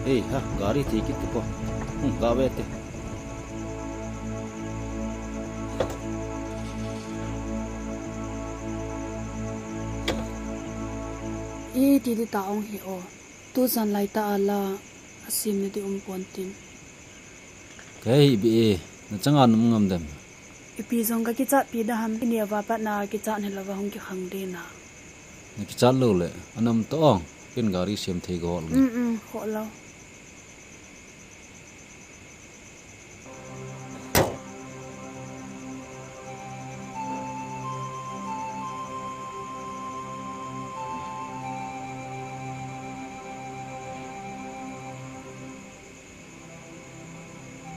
Hey ha gari tikit po. Kawete. Di taong hi o. Tu san lai ta ala asim na di pontin. Kay bi na changan ngam dem. Ipi zong ka kicha pi da ham ni wa pa na kicha ne lawa hong ki khang de na. Na kicha lo le anam tong kin gari sem thei gol. Ho lo.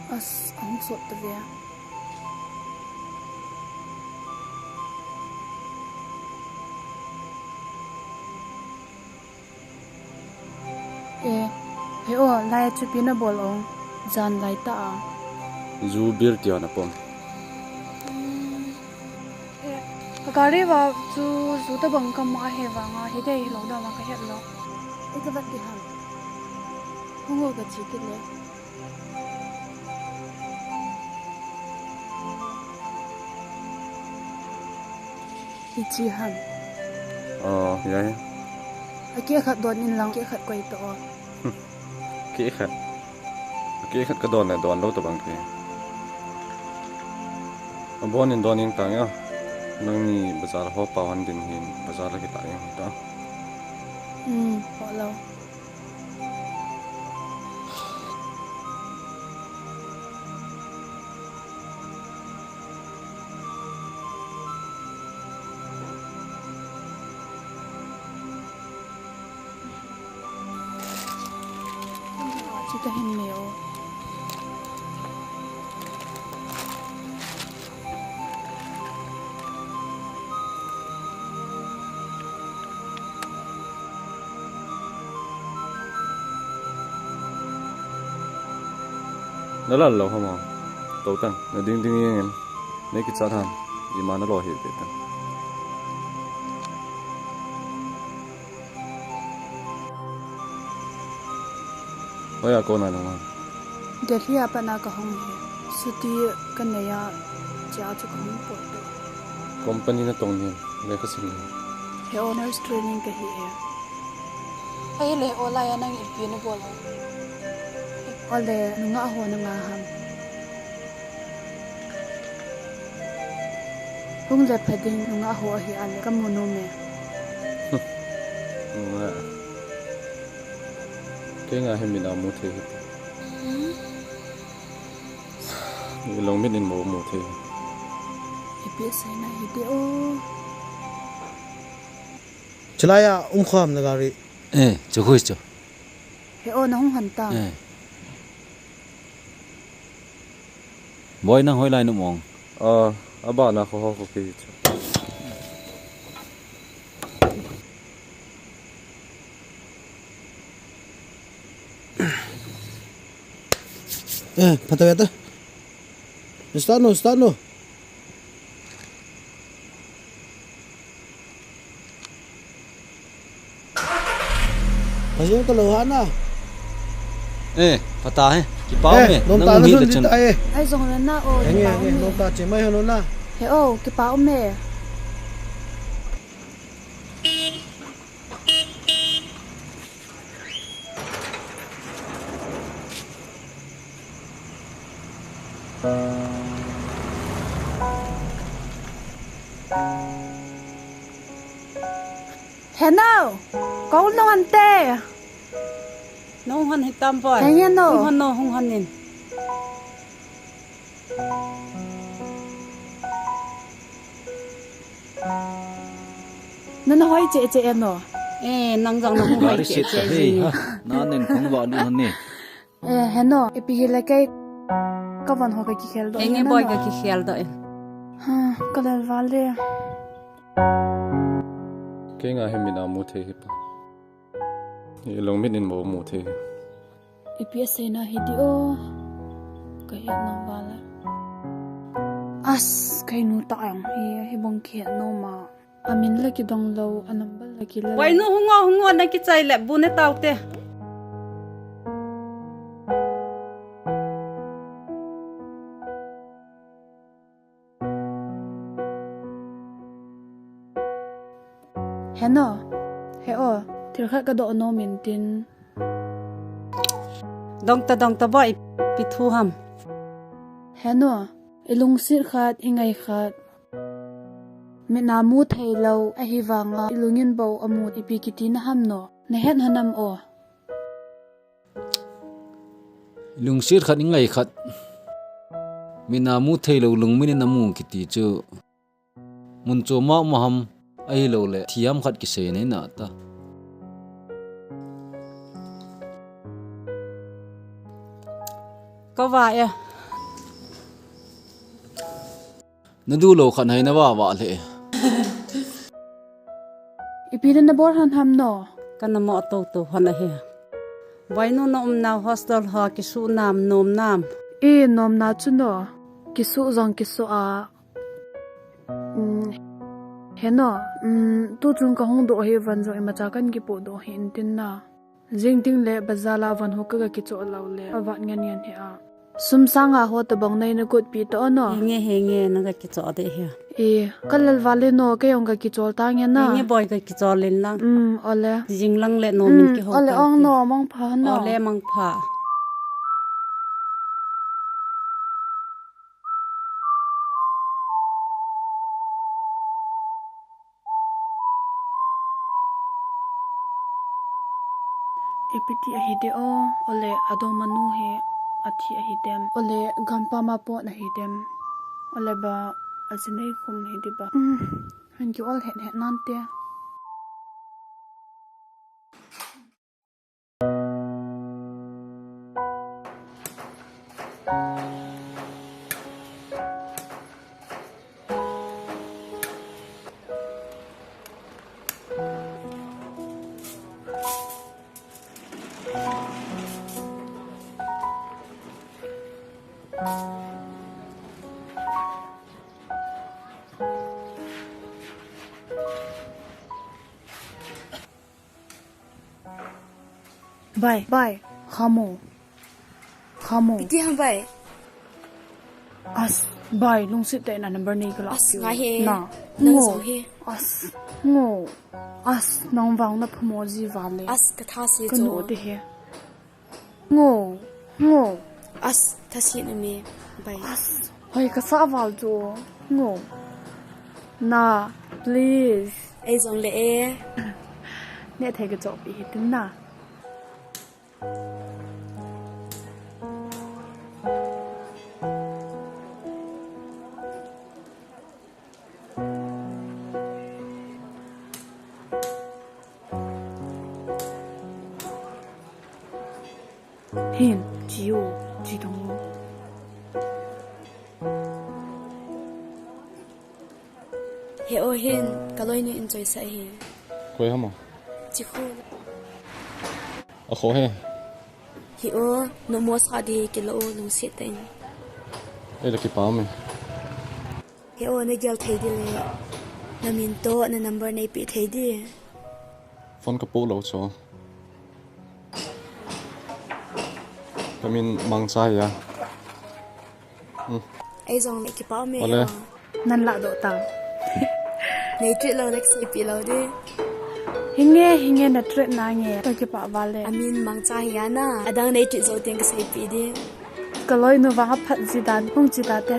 As ang sot ta via. He o lai chu pi na bol ong jan lai ta a. Zu bir tia na pom. Gari wa chu ta bang kam ma he wa nga he dei lo da ma ka het lo. Ika bat ki ham. Hongo ka chi ki le. Ichi ham. Ya. Kia khat don in lang kia khat koi to. Kia khat ka don na don lo to bang ke. Bon in don in tang ya. Nang ni bazar ho pawan din hin bazar la ki ta ya ta. Ho lo. Kita hin leo. Nó là lâu không à? Tàu tăng, nó đinh em, mấy cái sát hàng, gì mà nó lo hết đấy tăng. Ôi à con này đúng không? Delhi apa na ka hong he. Suti kanaya cha chu ka hong po. Company na tong niyan, may kasi He honors training ka hi he. Ay le ola ya nang ipi na bol. Ole nunga ho na nga ham. Kung le phading nunga ho hi ale kamuno me. Cái ngày hôm nào mua thế, lòng biết nên mua thế. Ipi sai na hi o. Chalaya kham na gari. Cho khoi cho. He o na hong han ta. Boy na hoi lai no mong. Aba na ko ke. Patay ata. Start no. Pasyo ka lohan na. Pata he. Ki pao me. Nong ta na sun dit ay. Ay zong na o. Nge nong ta che mai hono na. He o ki pa o me. He nào, có nông ăn tê. Nông han hitam boy. He no. Hung han nin. Nó hỏi chị em nó. Nang jang na hung Gari sit ka hey ha. Na nen khong wa lu han ni. He no, ipi la kai ka van ho ka ki khel do. Enge boy ka ki khel do. Ha, ka dal vale. Cái ngày hôm nào mua thế pa. Lòng biết nên mua thế. Ipi sai na hidio. Ka he no vale. As kai nu ta yang he bong khe no ma. Amin la ki dong lo anambal la ki la. Wai no hungo na ki chai le bu ne taw te. heno he o thir kha ka do no min tin dong ta boy pi thu ham heno ilung sir khat ingai khat me na mu thei lo a hi wanga ilungin bo amu ipi kitin ham no ne het hanam o lung sir khat ngai khat mina mu thei lo lung min na mu ki ti chu mun cho ma ma ham ai lo le thiam khat ki se nei na ta có vài à na du lo khan hai na wa le ipi na bor han ham no cái nó mọ tô hòn này vậy nó nom nào hostel ha cái su nam nom nam e nom na chu no kisu zong kisu a heno tu chung ka hong do he van zo ema cha kan ki po do hin tin na jing ting le bazala van ho ka ki cho law le awat ngan ngan he a sum sanga ho to bang nei na gut pi to no nghe nó cái chỗ đấy ha e kalal wale no ke yong ka ki chol ta nge na nghe boy cái chỗ lên lang ole jing lang le no min ki ho ole ong no mong pha no ole mang pha epiti a hide o ole ado manu he athi a hidem ole gampa ma po na hidem ole ba azinei khum hidi ba han ki ol het het nan te bye khamo Piti ham bai. as bye lung sit te na number nei kala As nga he. na Nang ngo zo he. as nong wang na phmo ji wale As ka tha si kan no zo. de he ngo As tha si na me bai. hoi ka sa wal jo ngo na please Ai zong le e. ne thai ka chop bi tin na hin jiu ji dong He o hin kaloi ni enjoy sa he. Quay hả mà? Chi khu. À khó he. He o no mo sa di ki lo lung sit ten. Đây là cái báo mình. He o na gel thai di le. Na min to na number nei pi thai di. Phone cái bộ lâu cho. Cái mình mang sai à? Ai zong le ki pa me. Ole. nan la do ta Nei tri lo lek si pi lo di. hinge na tre na nge to ke pa wale Amin mang cha ya na. Adang nei tri zo ten ka sai pi di. kaloi no wa phat ji dan hong ji ta te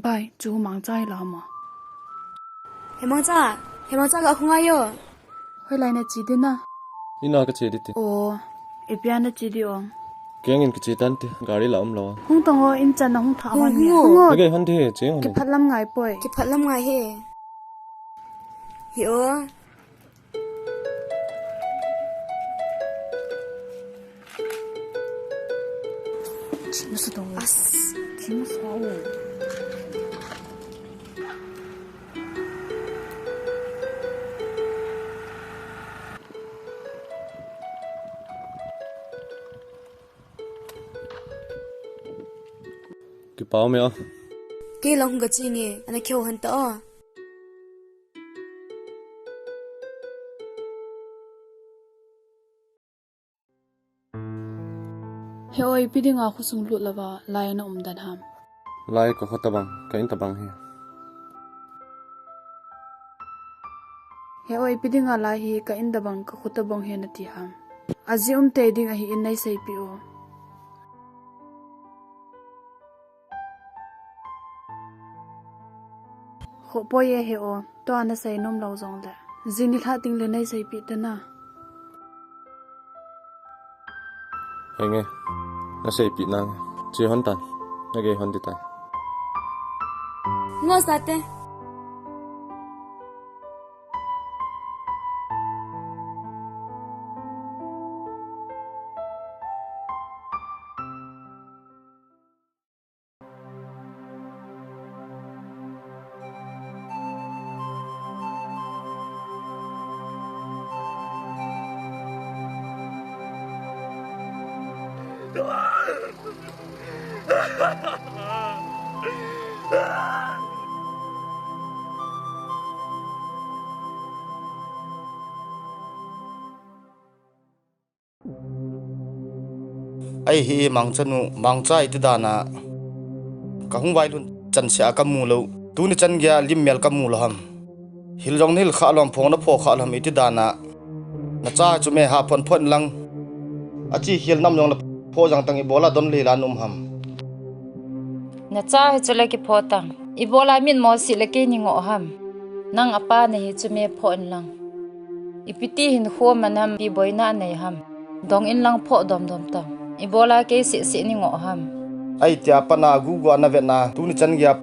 bye chu mang chai la ma He mang cha ka khunga yo. hoi lai na chi de na ina ka che dit o ipiana chi di ong keng in ka che tan te gari la lo hung tong ho in chan na hung tha wan mi Hung hung ke han the che ki hon phatlam ngai poi ki phatlam ngai he hi o musu dong as chi musu wa wo ki pau me a ke long ga chi nge ana kheu han ta he oi pidinga khusung lut lawa lai na dan ham lai ko khota bang ka in ta bang he he oi pidinga lai hi ka in da bang ka khuta bang he na ti ham azi te ding a hi in nai sei pi o ho poye he o to ana sei nom lo zong le zini tha ting le nai sei pi ta na henge na sei pi nang che hon tan na ge hon ti tan ngo sa te ai hi mangchanu mangchai ti dana ka hungwai lun chan sia ka mu lo tu ni chan gya lim mel ka mu lo ham hil jong nil kha lom phong na pho kha lam iti dana na cha chu me ha phon phon lang achi hil nam jong la pho jang tang i bola don le la num ham na cha he chule ki pho tang i bola min mo si le ke ni ngo ham nang apa ne hi chu me phon lang ipiti hin kho manam pi boina nei ham dong in lang pho dom dom tang ibola ke si ni ngo ham ai tia pana gu gwa na ve na tu ni chan gya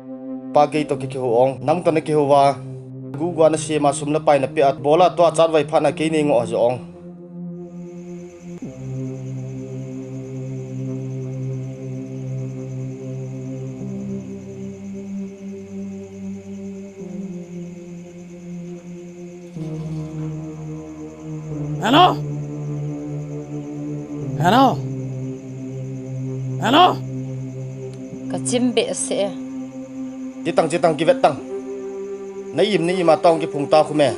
pa ge to ki ho ong nam to ne ki ho wa gu gwa na se ma sum na pai na pe at bola to chat vai pha na ke ni ngo jo ong Hello. Hello. Hello. ka chimbe se ti tang ki vet tang na yim ni ma tong ki phung ta khu me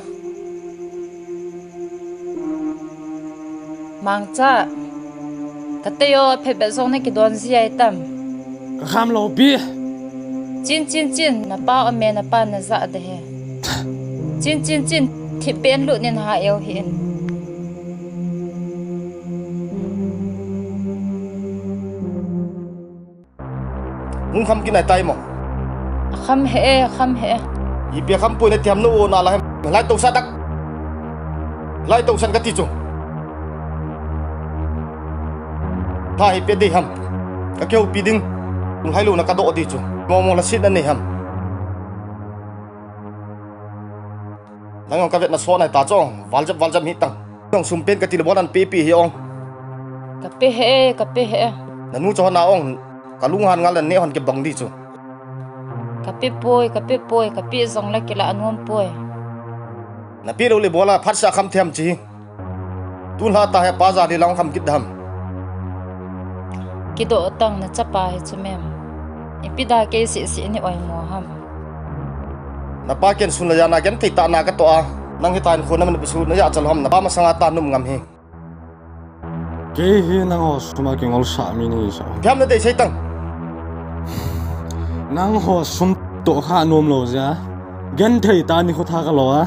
mangcha ka te yo phe be zong ne ki don zi ai tam Kham lo bi. chin na pa o me na pa na za de he chin thi pen lu nin ha eu hin ngung kham ki nai tai mo kham he i pe kham pu ne tiam no na la lai to sa dak lai to san ka ti chu tha i pe de ham ka keu pi ding ung hai lu na ka do ti chu mo la sit na ne ham nang ka vet na so nai ta chong wal jap hi tang tong sum pen ka ti le bon an pe pi hi ong ka pe he na nu cho na ong ka lung han ngal ne hon ke bang di chu ka pe zong la ki la anom poi na pi lo le bola phat sa kham them chi tun ha ta he pa za di long kham kit dham ki do tang na chapa he chumem ipida ke si ni oi mo ham na pa ken sun la ya na gen thei ta na ka to a nang hi tan khona man bisu na ya chal hom na ba ma sanga ta num ngam hi Ke hi nang ho suma ki ngol sa mi ni sa. thiam na dei sei tang Nang ho sum to kha nom lo ja. Gen thei ta ni kho tha ka lo a.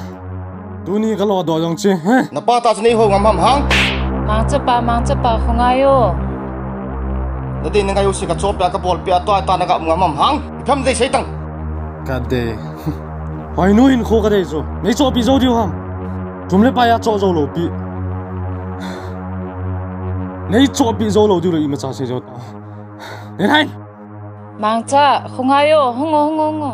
Tu ni ka lo do jong chi. He. na pa ta chni ho ngam ham hang mang cha pa khonga yo na dei nang ayu si ka chop ya ka bol pia to ta na ka ngam ham hang thiam dei sei tang Ka de. Hoi nu in kho ka de zo. Nei zo bi zo diu ham. Tum le pa ya zo zo lo bi. Nei cho bi zo lo du lo ima cha se jo ta. Nei hai. Mang cha khungayo hongo.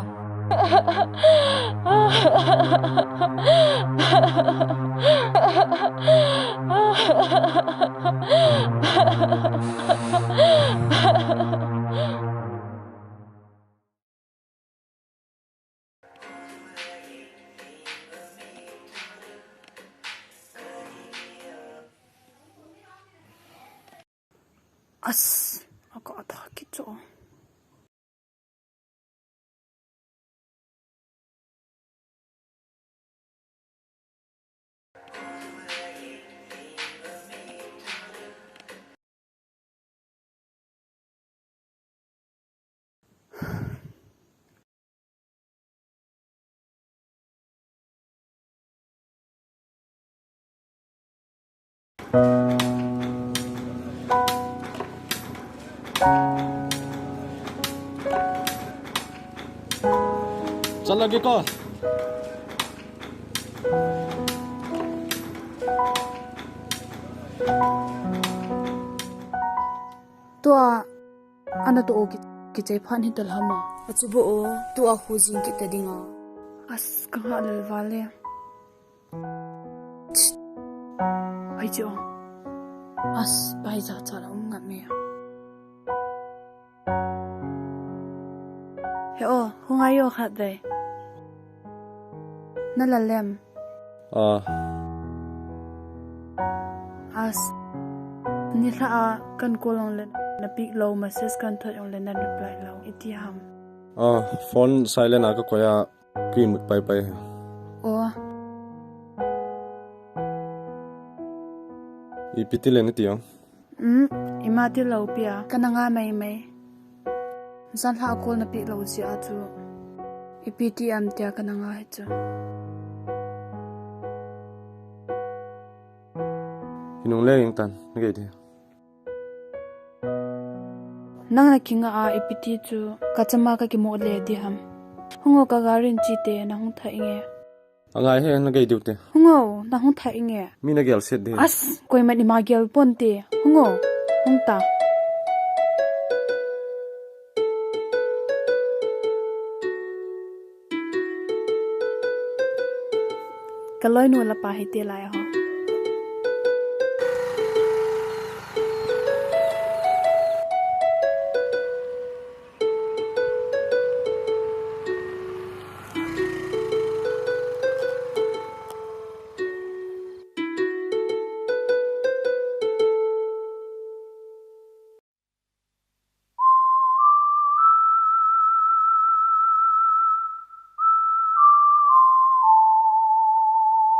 As, ako atake cho. Chal lagi ko. Tua, ana to ki chai phan hital hama. Achubo o tua khujing ki tadinga. As kanga lal vale. Ai jo. As bai za chala ngat me. He o, hungayo khat dai. Nalalem. As ni tha kan kolong le na pik low message kan thot ong le na reply low iti ham. Phone silent aga koya green mut pai. O Ipiti le ni tiang. imati low pia kananga mai. Zan ha kol na pik low si atu. Ipiti am tia kananga hecha. Hinung le yang tan ngai ti. Nang na kinga a ipiti chu kachama ka ki mo le di ham. Hungo ka garin chi te na hung tha inge. Angai he ngai du te. Hungo na hung tha inge. Mi na gel set de. As koi ma ni ma gel pon te. Hungo hung ta. Kaloi nu la pa hi te lai ho.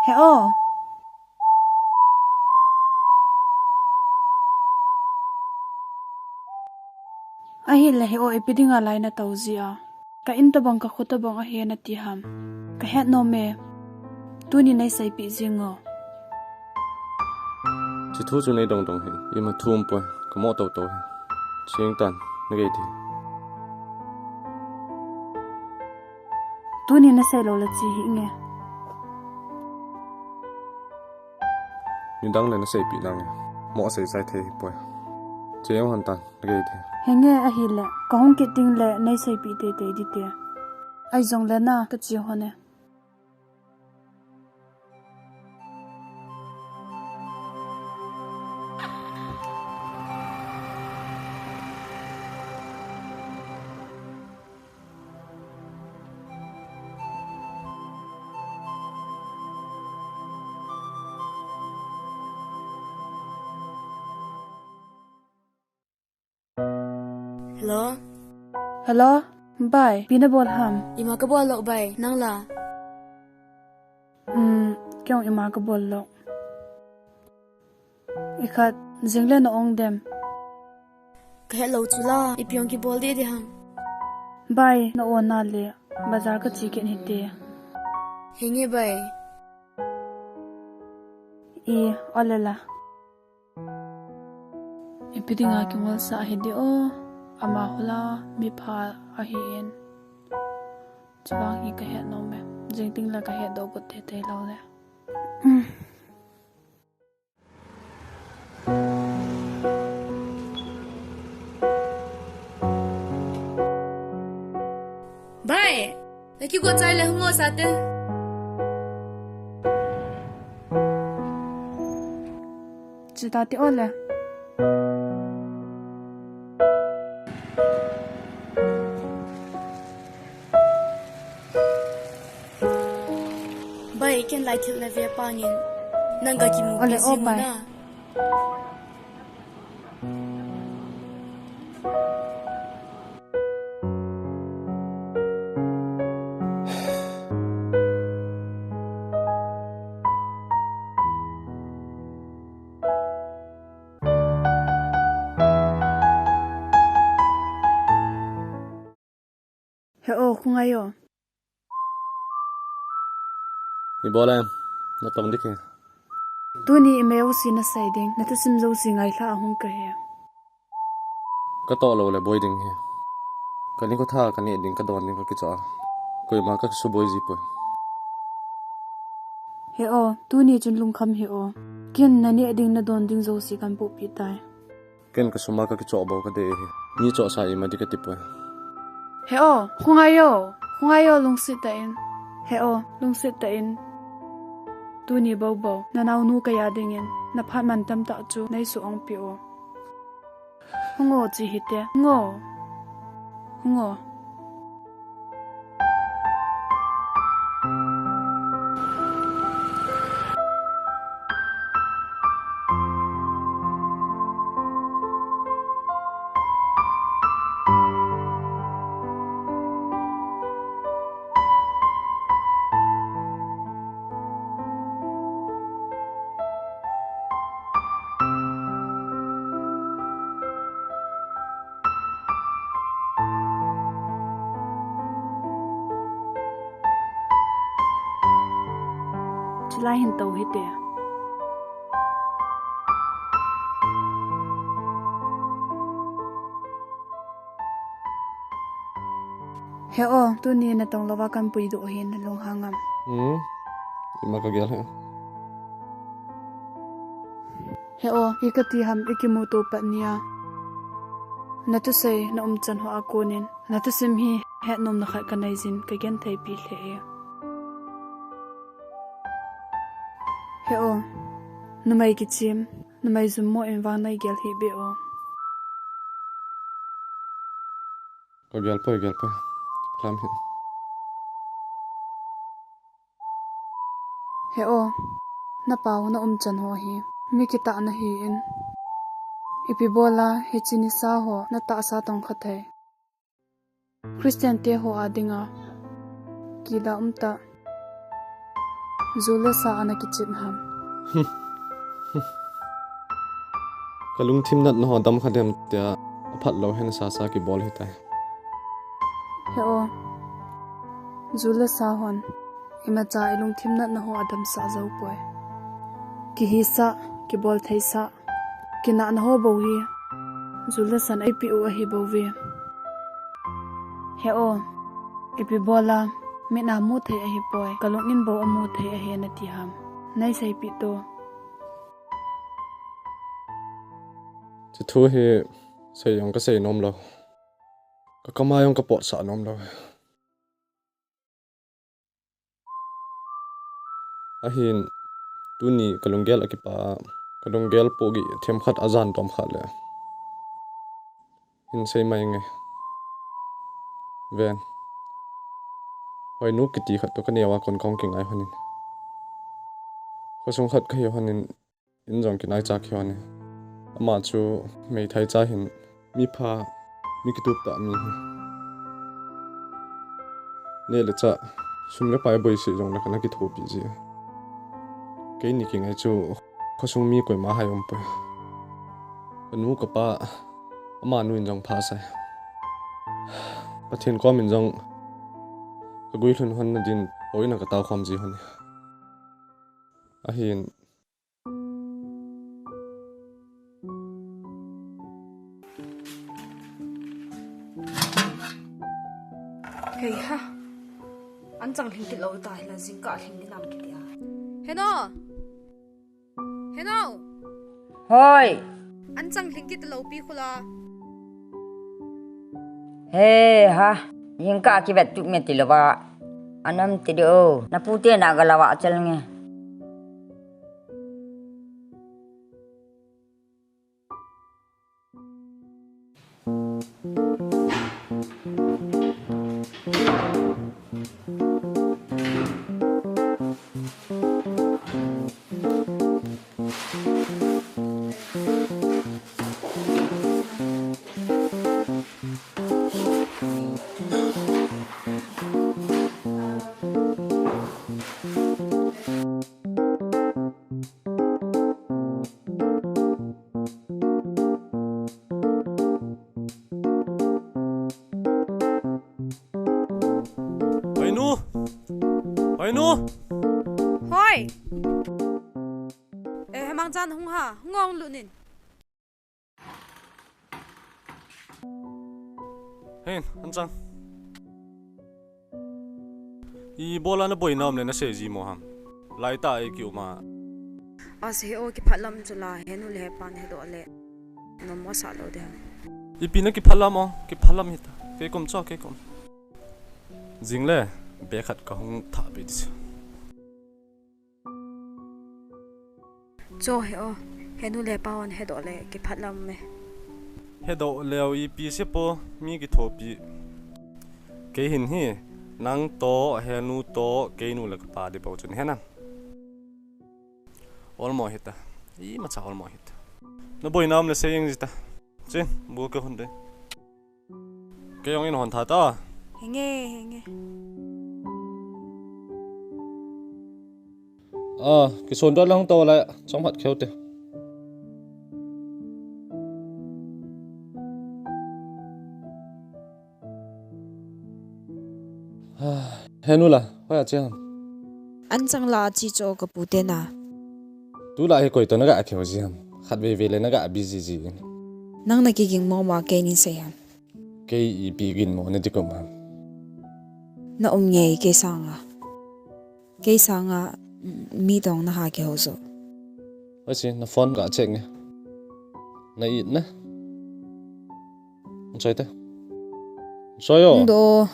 He o. Ahi le he o epidinga laina tauzia. Ka intabang ka khotabang a he na ti ham. Ka het no me. Tuni nei sai pi jingo. Chi thu chu nei dong he. Ima thum po ko mo to he. Ching tan ngai ti. Tuni na sai lo la chi hi nge. Ni dang le na sei pi nang. Mo sei sai the po. Cheng han tan ngai ti. Henge ahi le ka hong ki ting le nei sai pi te di te. Ai zong le na ka chi hone. Hello? Hello? Bye. Pina bol ham. Ima ka bol lok bay, nang la. Kyong ima ka bol lok. Ikat zingle na ong dem. Ka hello chula, ipyong ki bol di ham. Bye na o na le. Bazar ka chicken hite. Hingi bay. Olala. Ipidinga ki wal sa hidi o. Ama hula mi pha ahin. Chibang I ka het no me. Jing ting la ka het do gut te lo le. Bye. Lagi gua cai lah ngo satu. Cita ti ole. Bye kan lai til leve pangin. Nangga ki mu Ole, busy oh, bye. na. He o khungayo. Ibola em, na tom dik he. Tuni email si na saiding na tasim zo si ngai thla ahung ka he. Ka to lo le boy ding he. Kani ko tha kani ding ka don ding ka ki cha. Koi ma ka su boy ji po. He o tuni chun lung kham he o. Kin na ni ading na don ding zo si kan pu pi tai. Ken ka su ma ka ki cha ba ka de he. Ni cha sa i ma dik ka ti po. He o khungayo. Khungayo lung sit ta in. He o lung sit ta in. Tuni bo bo na naw nu ka ya ding in. Na phat man tam ta chu nei su ong pi o. Hungo chi hite. Ngo. Hungo. Chilai hin tau hite. He o tuni na tong lawa kan pui do hin na long hangam. Ima ka gel he. He o ikati ham ikimu to patnia. Na tu sei na chan ho akonin. Na tu sim hi het nom na khat kanai jin ka gen thai pi hle e. He o numai ki chim numai zum mo en wang nai gel hi be o. Ka gel po. Plam he. He o na pau na chan ho hi mi ki ta na hi in. Ipi bola he chini sa ho na ta sa tong khathai. Christian te ho adinga. Ki da ta. Zula sa ana ki chim ham. Kalung thim nat no dam khadem tia aphat lo hen sa ki bol hi tai. He o Zula sa hon ima cha ilung thim nat na ho adam sa zo poi. Ki hi sa ki bol thai sa ki na na ho bo hi. Zula san ai pi u a hi bo vi. He o ipi bola me na mu thai a hi poi kalung in bo amu thai a he na ti ham. Nai sai pi to. Chi thu he sei yong ka sei nom lo. Ka kama yong ka pot sa nom lo. Ahin tuni kalunggel akipa kalunggel pogi them khat azan tom khat le. Hin sei mai nge. Ven. Hoi nu kiti khat to kanewa kon kong king ai honin. Khosung khat khayo honin in jong kinai cha khyo ne. Ama chu mei thai cha hin mi pha mi kitup ta mi. Ne le cha sum le pai boi si jong la kana ki tho pi ji. Ke ni king ai chu khosung mi koi ma hayom pa. Anu ka pa ama nu in jong pha sai. Pathin ko min jong ka gui thun hon na din oina ka taw khom ji hon. Ahin Hey ha, anh chẳng hình cái lâu tài là gì cả hình đi làm cái gì à? Hello, Hoi, anh chẳng hình cái lâu pi khula. he ha, Hingka akibat tu meti lawa. Anam tido. Na putih nak galawa calnya. Wainu. Hoi. Hemang chan hung ha, ngong lunin. Hen, anjang. I bola na boy nam le na seji mo ham. Lai ta e ki uma. As he o ki phalam chula henu le pan he do le. No mo sa lo de. I pina ki phalam o, ki phalam hita. Ke kom cha ke kom. Jing le be khat ka hung tha be dis. Cho he o henu le pawan he do le ki phalam me. He do leo I pi se po mi ki thopi. Ke hin hi nang to henu to ke nu la ka pa de pau chun he na. Ol mo hita. I ma cha ol mo hita. Na boy nam le se yeng jita. Chen bu ka hun de. Ke yong in hon tha ta. Henge. Cái số đó lang to lại trong hạt khéo te. Henu là phải chứ. Anh chẳng là chỉ cho cái bút tên à. Tu lại coi tôi nó gạ khéo gì ham. Khát về lên nó gạ busy gì. Nang nagiging mo ma kay ni sayan. Cái ibigin mo na di ko ma. Na nghe kay sanga. Kay sanga mi dong na ha kay hoso. Ôi chị, nó phone gạ check nghe. Na ít nè. Chơi te. Chơi yo. Ndo.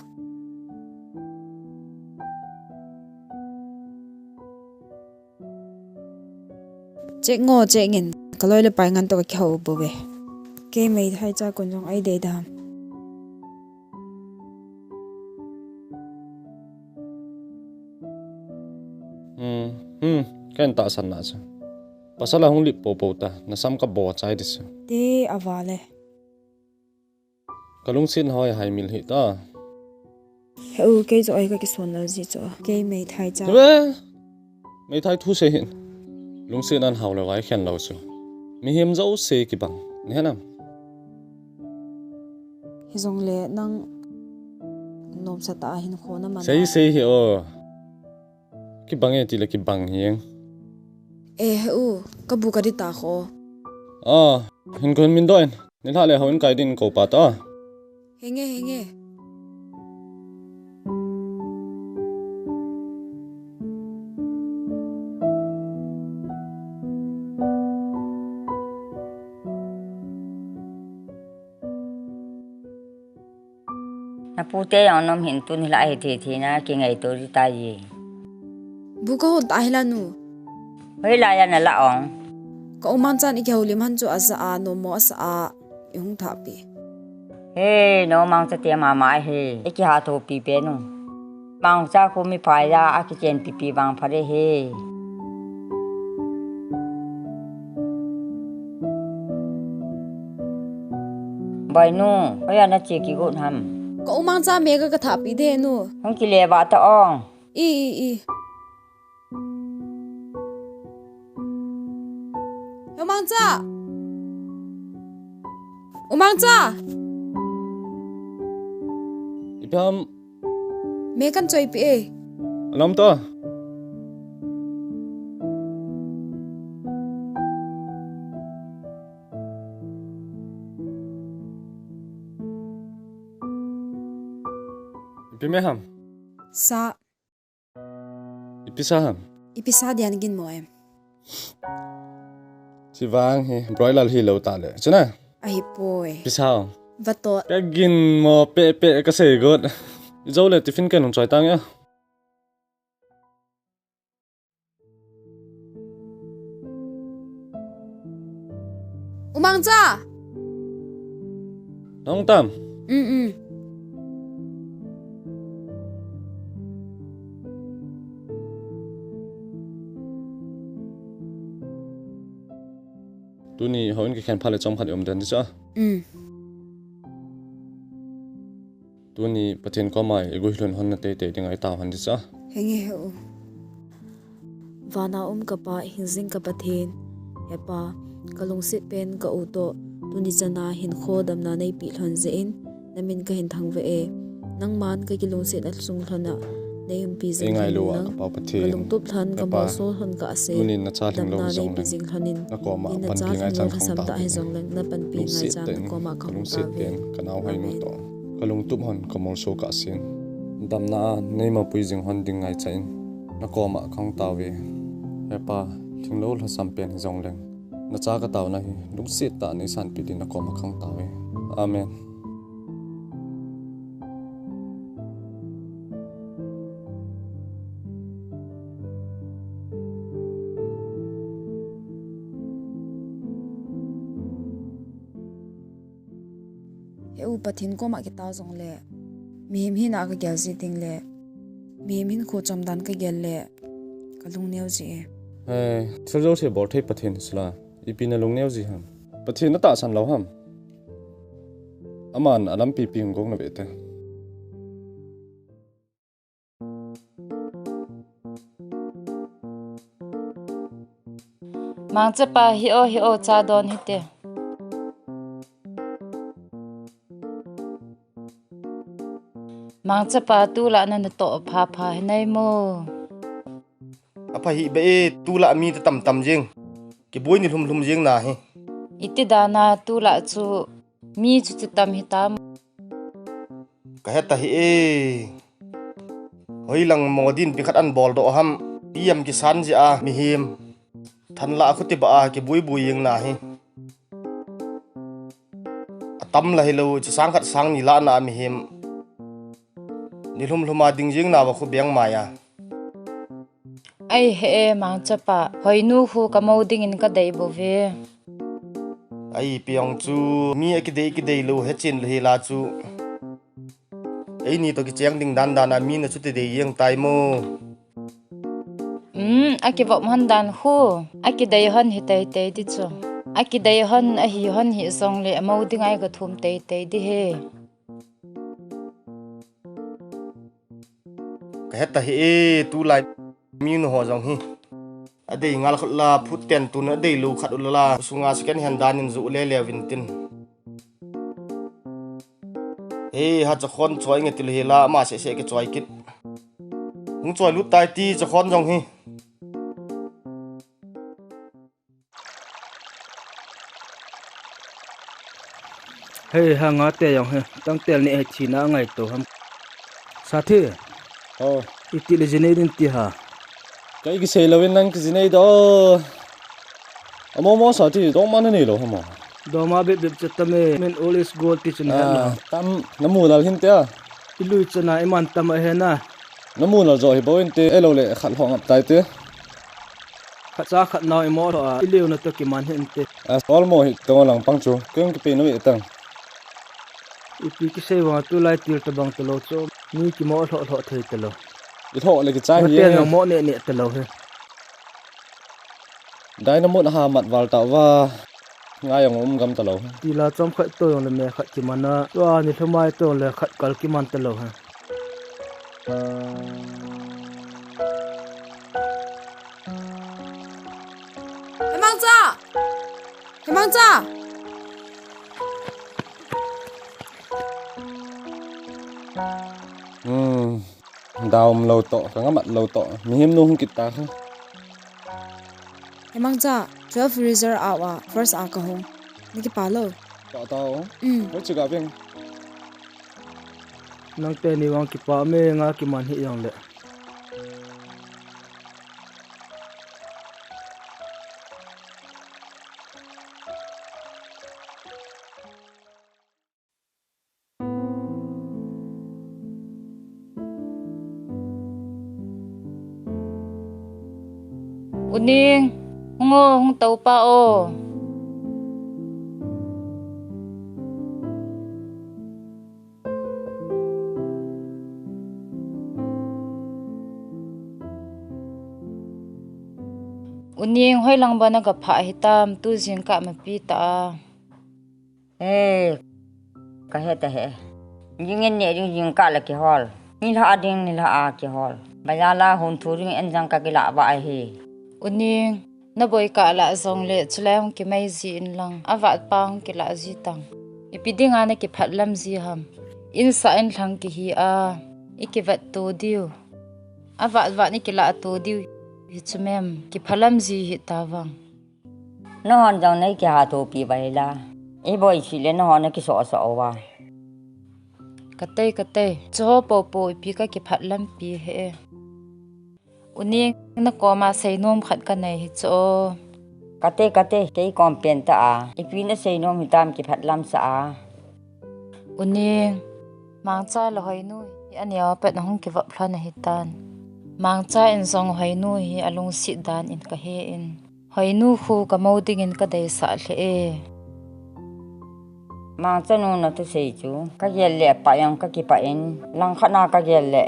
Check ngô check in. Kaloi le pai ngan to ka khau bo be. Kay may thai cha kun jong ai de dam. Cái anh ta sẵn nạ chứ. Pasal là không lịp bố ta. Nó xăm cả bò cháy đi chứ. Te avale. Cái lung xin hỏi 2 mil hị ta. Heu kay zo ai ka ki son la ji cho. Kay may thai cha. Thế mấy thái thu xe hiện. Lung xin ăn hào là vái khen lâu chứ. Mi hiếm dẫu xe kì bằng. Nghe nào. Hi zong le nang nom sa ta hin kho na man. Xe hiểu. Kì bằng thì là kì bằng hiếng. Heu ka bu ka di ta kho. Hình con mình đôi. Nên hạ lệ hầu cái din cầu bà ta. Henge. Na putih yang nom hintu ni lah hiti na kingai tu di tayi. Buka ho ta hilanu. Hei lah ya na laong. Ka uman chan iki holim han chu asa a no mo asa a yung thapi. Hei no mang sa tia mama he. Iki ha to pi pe nu. Mang sa ko mi phai ya a ki chen pi bang phare he. Bai nu, hoi ana chi ki got ham. Ka uman cha me ka thapi de nu. Hong ki le ba ta ong. I. Umang cha. Ipam. Me kan choi pi e. Alam ta. Ipi me ham. Sa. Ipi sa ham. Ipi sa dian gin mo em. Chị vang hi broiler hi lâu ta le chana Ai boy. Ipi sao Vato. cái gin mo pe cái sợi gốt Dâu lệ tiffin cái nông trái tăng nhá. Umang cha. Nông tam. Tu ni hỏi cái khen phale trong khát yếm đến chứ? Tu ni pathen có mai ego hilon hon na te te dingai tao han chứ? Hengi heu. Vana kapa hinjing kapa then. Hepa kalung sit pen ka uto. Tu ni chana hin kho dam na nei pi hlon zein. Namin ka hin thang ve e. Nang man ka kilung sit al sung hlona. Nei pi zing ngai lo ka pa pathen. Kalung tup thlan ka mo so hon ka ase. Tu ni na cha thing lo zong pi zing hlonin. Na ko ma pan pi ngai chan khong ta. He zong lang na pan pi ngai chan ko ma khong kalung ta sit ve. pen kanau hai nu to. Kalung tup hon kamol so ka sin. Dam na nei ma pui jing hon ding ngai chain. Na ko ma khong ta ve. Hepa thing lo la sam pen zong lang. Na cha ka taw na hi lung sit ta nei san pi din na ko ma khong ta ve. Amen. Heu pathin ko ma ki ta zong le. Mihim hin a ka gel ji ting le. Mihim hin kho cham dan ka gel le. Kalung neu ji. Thil zo se bor thei pathin sla. Ipi na lung neu ji ham. Pathin na ta san lo ham. Aman alam pi pi ngong na be te. Mang chapa hi o cha don hi te. Mang chapa tu la na to pha nei mo. Apa hi be tu la mi ta tam jing. Ki boy ni lum jing na hi. Iti dana tu la chu mi chu tam hi tam. Ka heta hi hoi lang modin pi khat an bol do ham. Yam ki san ji a mi him. Than la khuti ba a ki bui ying na hi. Tam la hi lo chi sang khat sang ni la na mi him. Ni luma ding jing na wa khu biang maya. Ai he mang chapa hoi nu hu ka mo ding in ka dei bo ve. Ai piang chu mi ki dei lo he chin le la chu. Ai ni to ki chiang ding dan na mi na chu te dei yeng tai mo. Aki vọng hân đàn khu aki đầy hân hi tây tây đi cho aki đầy hân hân hi song le mau đi ngay cái thum tây tây đi he Ka heta hi tu lai mi no ho jong hi adei ngal khla phut ten tu na dei lu khat ulala sunga second hand dan in zu le win tin ha cha khon choi nge til hi la ma se ke choi kit hung choi lu tai ti cha khon jong hi Hey hanga te yang he tang tel ni china ngai to ham sathi iti le jene din ti ha Cái xe lawin nang ki jinei do amo sathi do man ni lo hamo do ma be chatame men all is gold ti chun ha tam namu lal hin te ilu chana iman tam he na namu lal zo hi boin te elo le khat hong ap tai te khacha khat naw imo ro ilu na to ki man hen te all mo hi to lang pang chu keng ki pe no e tang ipi ki se wa tu lai tir ta bang to lo cho ni ki mo lo thei te lo i tho le ki chai hi te mo ne te lo he dai na mo ha mat wal ta wa ngai yang gam ta lo ti la chom khat to yong le me khat ki mana to ni thmai to le khat kal ki man te lo he Hemang cha daum lo to ka mat lo to mi him nu hung kita kha Hemang cha 12 reserve awa first a ka hong ni ki pa lo to to ho chi ga beng nang te ni wang ki pa me nga ki man hi yong le uning ngo hung tàu pa o uning hoi lang ba na ka pha hitam tu jing ka ma pi ta ka he ta he jingen ne jing ka la ki hol ni la ading ni la a ki hol bayala hun thuring en jang ka ki la ba ai he uning na boy ka la zong le chulai ki mai ji in lang awat pang ki la ji tang ipidinga na ki phatlam ji ham in sa en thang ki hi a ikivat to diu awat wa ni ki la to diu hi chumem ki phalam ji hi tawang no hon jang nei ki ha to pi bayla e boy si le no hon ki so so wa kate cho po pi ka ki phatlam pi he uning na ko ma sei nom khat ka nei hi cho kate ke kompen ta a ipi na sei nom hitam ki phatlam sa a uning mang cha lo hoi nu ania pet na hong ki va phlan hi tan mang cha in zong hoi nu hi alung si dan in ka he in hoi nu khu ka mo ding in ka dei sa hle e mang cha nu na tu sei chu ka gel le pa yang ka ki pa in lang khana ka gel le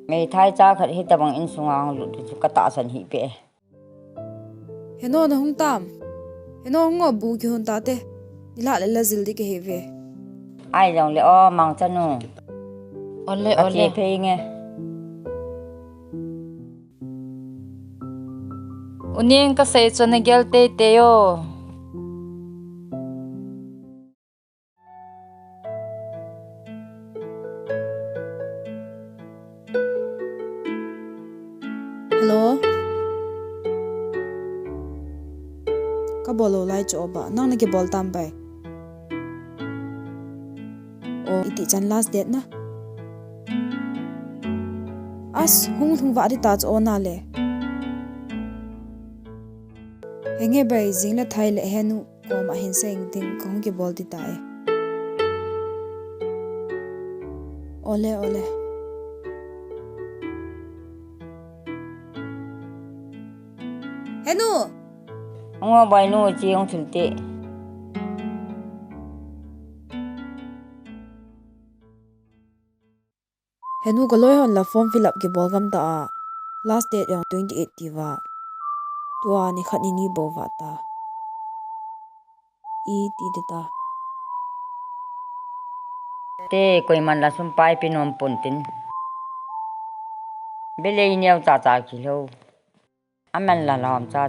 mei thai cha khat hi tabang in sungang lu chu ka ta san hi pe heno na hung tam heno ngo bu ki hun ta te nila le la zil di ke heve ai long le o mang cha nu ole pe nge uning ka sei chona gel te yo hello ka bolo lai cho ba nang na ke bol tam bai o iti chan last date na as hung wa di ta cho na le henge bai jing la thai le henu ko ma hin seng ting kong ke bol di ta e ole henu ngo bai nu chi ong thul te henu ko loi hon la form fill up ke bol gam ta last date yang 28 ti wa tua ni khani ni bo wa ta i ti de ta te koi man la sum pai pi nom pon tin bele nyau cha ki lo aman la lam cha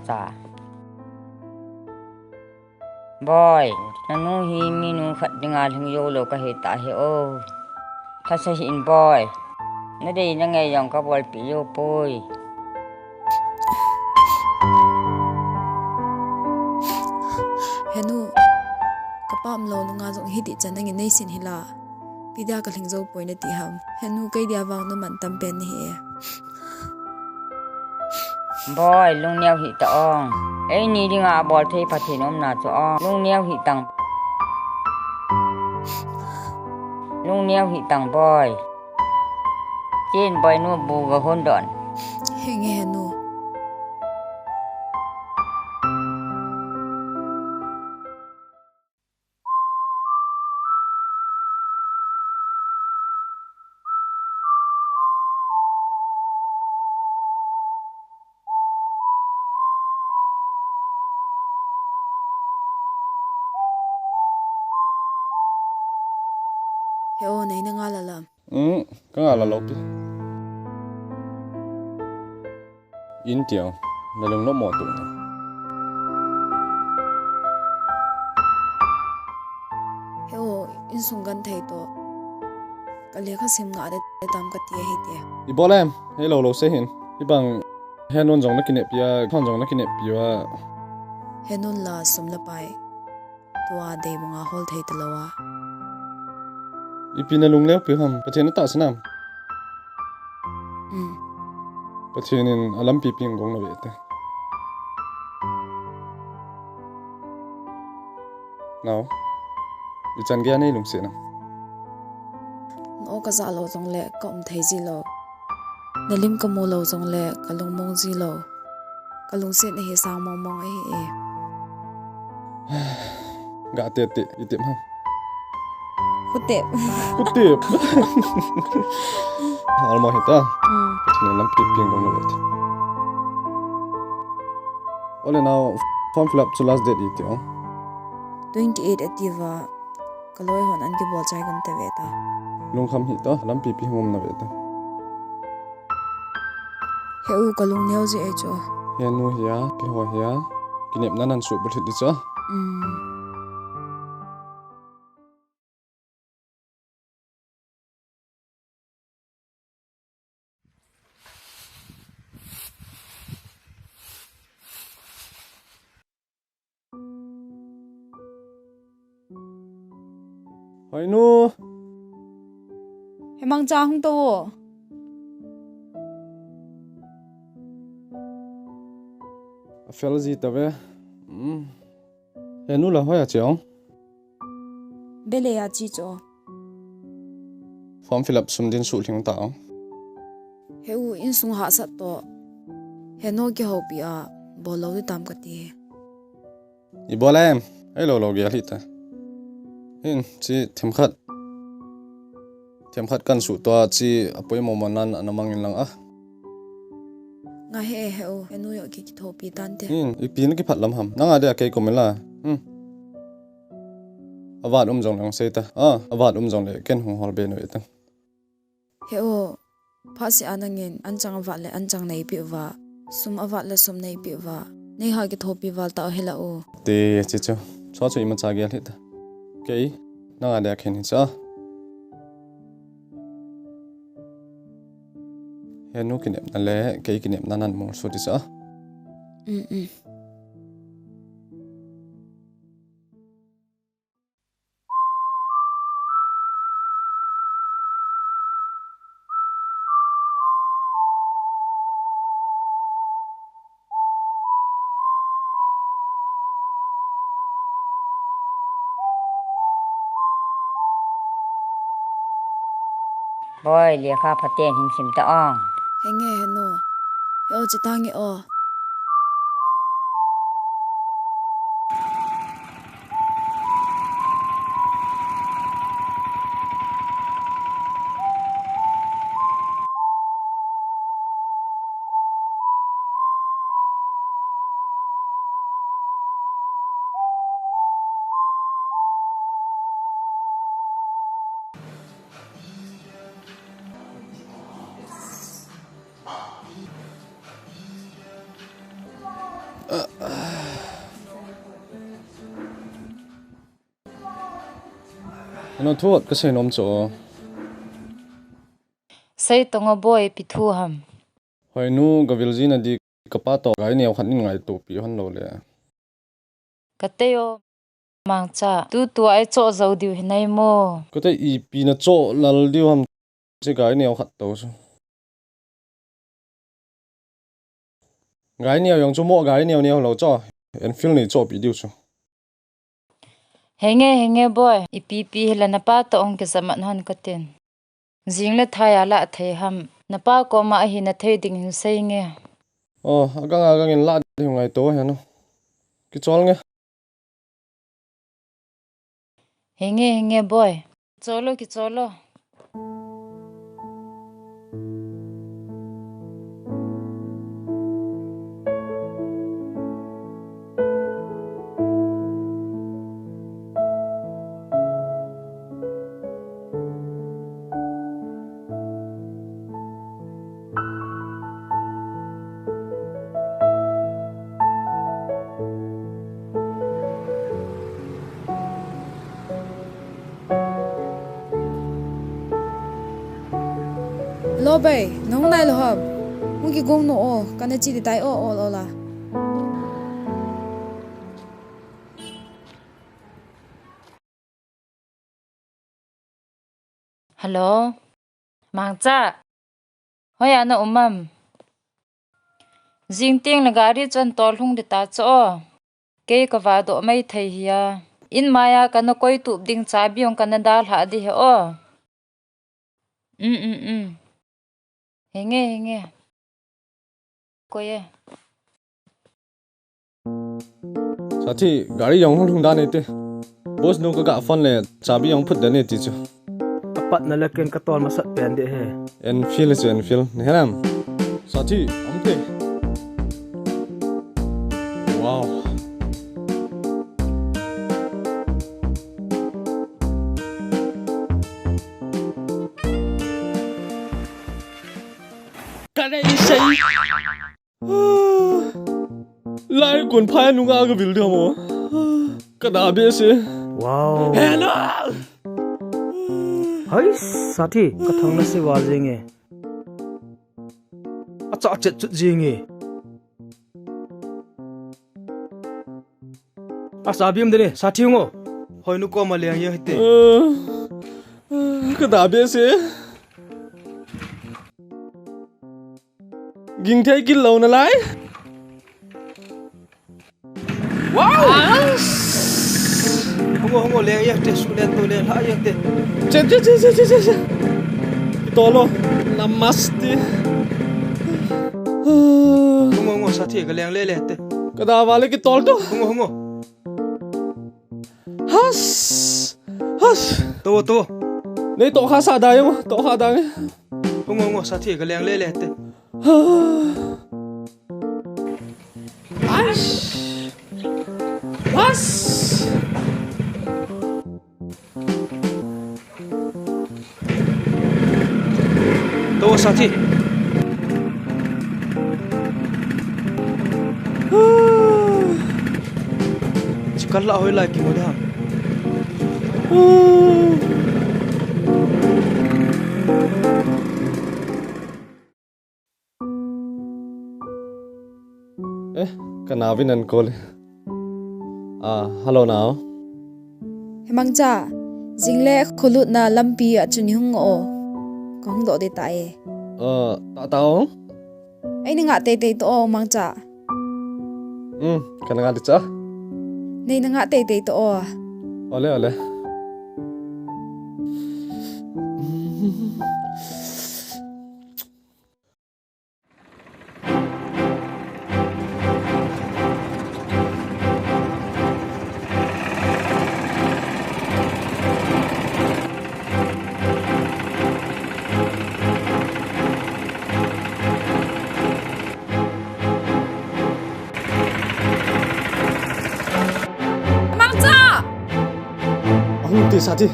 boy nanu hi minu khat dinga thing yo lo ka he ta he o tha sa hin boy na dei na ngai yong ka bol pi yo poi henu kapam lo lunga jong hiti chanang nei sin hila pidia ka lingzo poina ti ham henu kai dia wang no man tam pen hi boy lung neo hi ta ong ei ni dinga bol thei phathi nom na cho ong lung neo hi tang boy chen boy nu bu ga hon don henge henu heo nei na nga la lam ka nga la lopi in tiang na lung no mo tu na heo in sungan thei to kale kha sim nga de tam ka ti he te i bolem hello lo se hin i bang henon jong na kine pia khon jong na kine pia henon la sum la pai tua de bunga hol thei to lawa ipina lung leo pi ham pathen ta sanam pathenin alam pi ping gong na wete now ichan gya nei lung se na no ka za lo jong le kom thei ji lo nalim ka mo lo jong le ka lung mong ji lo kalung set na hi sang mong mong ai e gạ tiệt tiệt đi tiệm ham khutte cút tiệp al mo hita chine lam pip ping dong lo ole now form fill up to last date it yo 28 ativa kaloi hon an ki bol chai gam te ve ta lung kham hita lam pip ping mom na ve ta heu kalung neu je e cho he nu hiya ke ho hiya kinep nanan su bul hit di cha Hoi nu hemang cha hung to fel gì ta ve he nu la hoya chong bele ya chi cho form fill up sum din su thing ta heu in sung ha sat to he no ki ho pi a bolo di tam ka ti i bolem hello lo ge hita in chi thiam khat kan su to chi apoi mo manan anamang in lang a nga he heu he nu yo ki tho pi tan te in ipin ki phat lam ham nanga de ke komela avat jong lang seita avat jong le ken hong hol be no eta heu pha si anangin anchang wa le anchang nei pi wa sum avat le sum nei pi wa nei ha ki tho pi wal ta hela o te chi cho cho ima cha ge hita ke nanga de khen cha he nu kinep na le ke kinep nanan mo so di sa boy lia kha phaten hin sim ta ong henge he no yo chi tangi o nó thuốc cái xe nôm chỗ sei tonga boy pi thu ham hồi nu cái việc gì này đi cái bắt tàu cái nhiều khăn ngày tụ bị hắn lâu lệ kateo mang cha tu ai cho zau diu hinai mo cái tay y pi nó chỗ là điều ham chỉ cái nhiều khát tàu số cái nhiều dùng chỗ mua cái nhiều lâu cho anh feel này chỗ bị điều số henge boy ipi helana pa to ong ke zaman han katen jingle thaya la thei ham napa ko ma hi na thei ding hin sei nge agang in la điều ngày tối hả nó cái chỗ nghe henge boy cholo ki cholo lo bay nong nai lo hab mu ki gong no o kana chi di tai o la hello mang cha hoya na umam jing ting la gari chan tol hung de ta cho ke ka wa do mai thei hiya in maya kana koi tu ding cha biong kana dal ha di he o henge koye साथी गाड़ी यong hung da ne te boss no ka phone le chabi yong phut da ne ti chu apat na laken ka tol masat pen de he Enfield is Enfield neram साथी amte wow cái này xây lại còn phai nung aga bil dia mo kada be se wow hello hai sathi ka thang na se wa jenge acha chet chut jenge asa bim de sathi ngo hoi nu ko ma le ye hite kada be se ging thai kin lo na lai wow hongo le ya te su le to le la ya te che tolo namaste hongo sathi ka leng le te kada wale ki tol to hongo has to nei to kha sa da yo to kha da hongo sathi ka leng le te What? To sathi chikal la hoi la ki modam kana vinan call hello now hemangcha jingle khulut na lampi achuni hung o kong do de tae ta tao ai ni nga te to o mangcha kana nga cha nei na nga te to o ole Ti sathi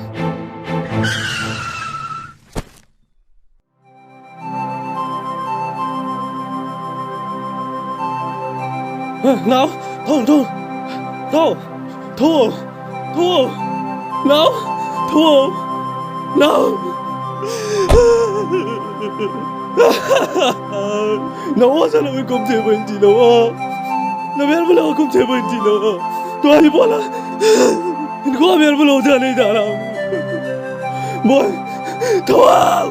nào thua nào thua nào nào sao lại không thể bên chị nào nó biết bao lâu không thể bên chị nào tôi đi bỏ là Gua biar belum dari dalam, boy, tuang,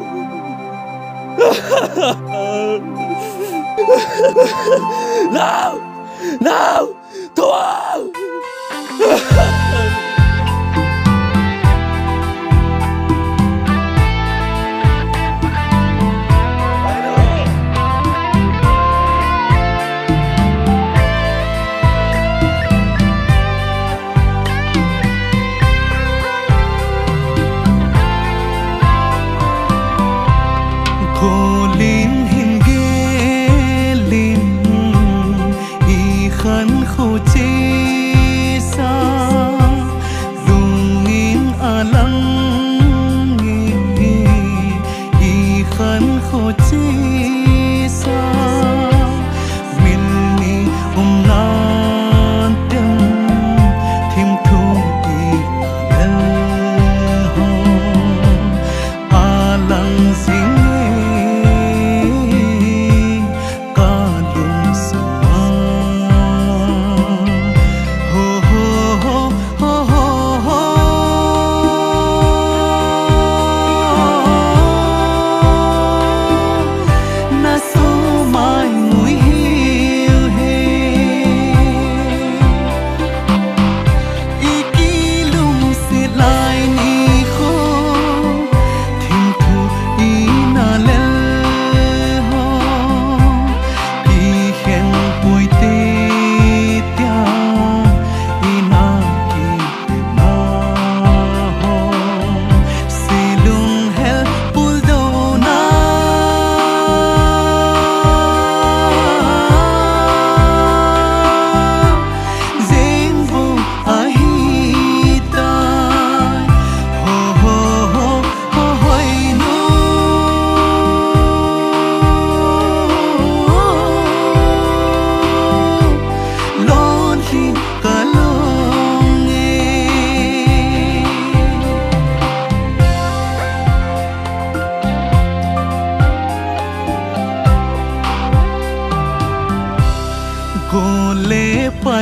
now, tuang.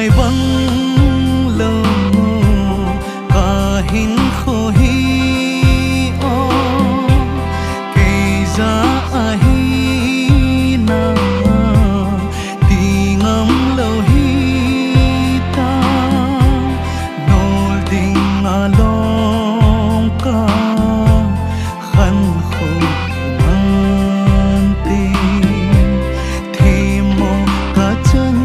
ai vắng lâu cả hình khô hi o cây giá hi na ti ngắm lâu hi ta nol ding along ka khăn khô nan tin thì mô cả chân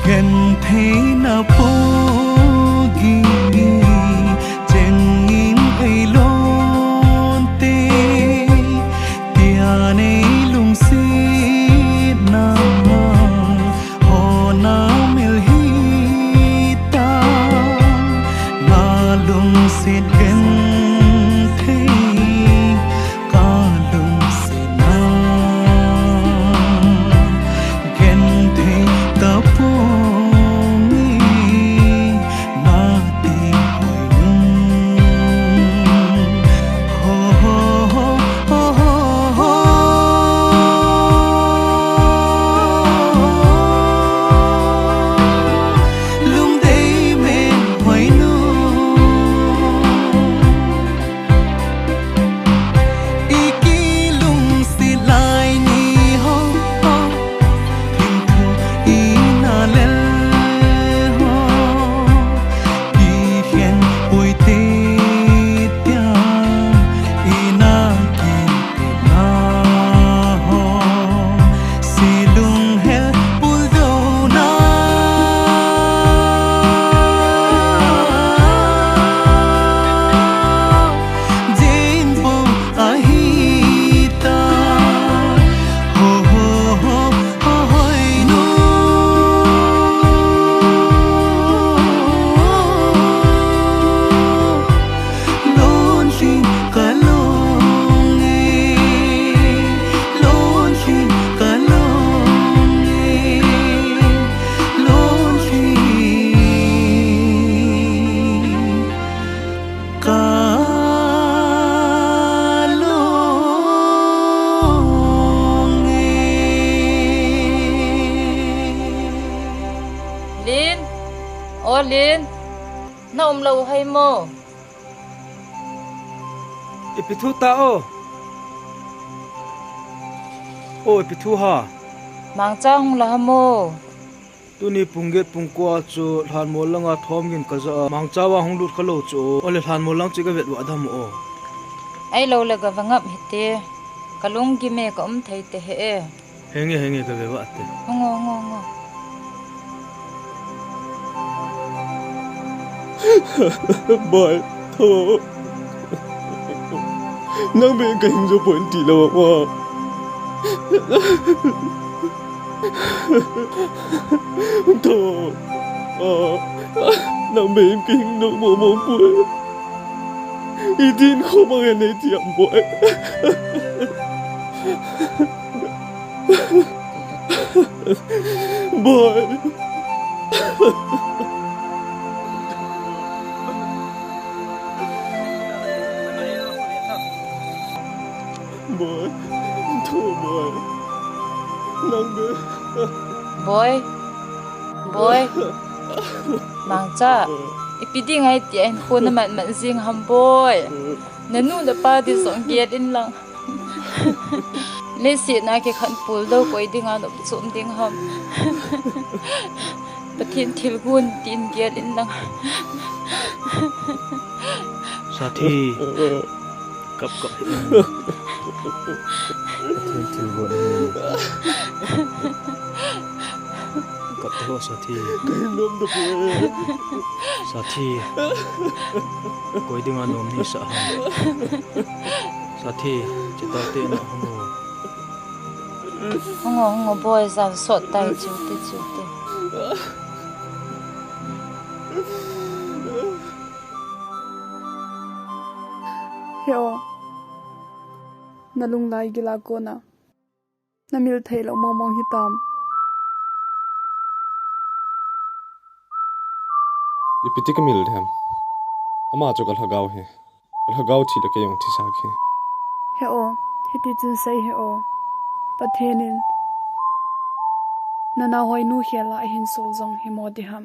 gần thế nào pogi chẳng im ai lon te tia này lung xít na ho na mel hi ta na lung xít gần thế cả lung xít na gần thế ta Lin, na lâu hay mo? Ipithu tao. Ipithu ha. Mang cha hong la mo. Tuni pungget pungkwa chu than mo langa thom gin kaza mang chawa hong lut khalo chu ole than mo lang chiga vet wa dham o. Ai lo la ga wangap hite. Kalung gi me ka thei te he. Henge ka ve wa te. Ngo. Boy, thôi. Nang bên cạnh cho bốn tỷ lâu mà. Thôi. Nang bên cạnh nó mồ mồ bụi. idin ko mga na itiyang boy. Boy. Boy. To boy. Nangga. Boy. Boy. Mang cha. Ipidi ngai ti en ko na man man sing ham boy. Nanu da pa di song get in lang. Le si na ke khan pul do koi ding an sum ding ham. Pathin thil gun tin get in lang. Sathi. Kap kap. Thil gun. Kap to Sathi. Nom da boy. Sathi. Koi ding an nom ni sa ham. Sathi, chita te na hongo. Hongo boy sa sot tai chu te. Heo nalung lai gila ko na namil thai lo mong hitam Ipiti ka mil dham. Ama cho kal hagaw he. Kal hagaw thi la kayong thi sak he. heo hiti chin sai heo pathenin nana hoi nu khela hin sol jong hi modi ham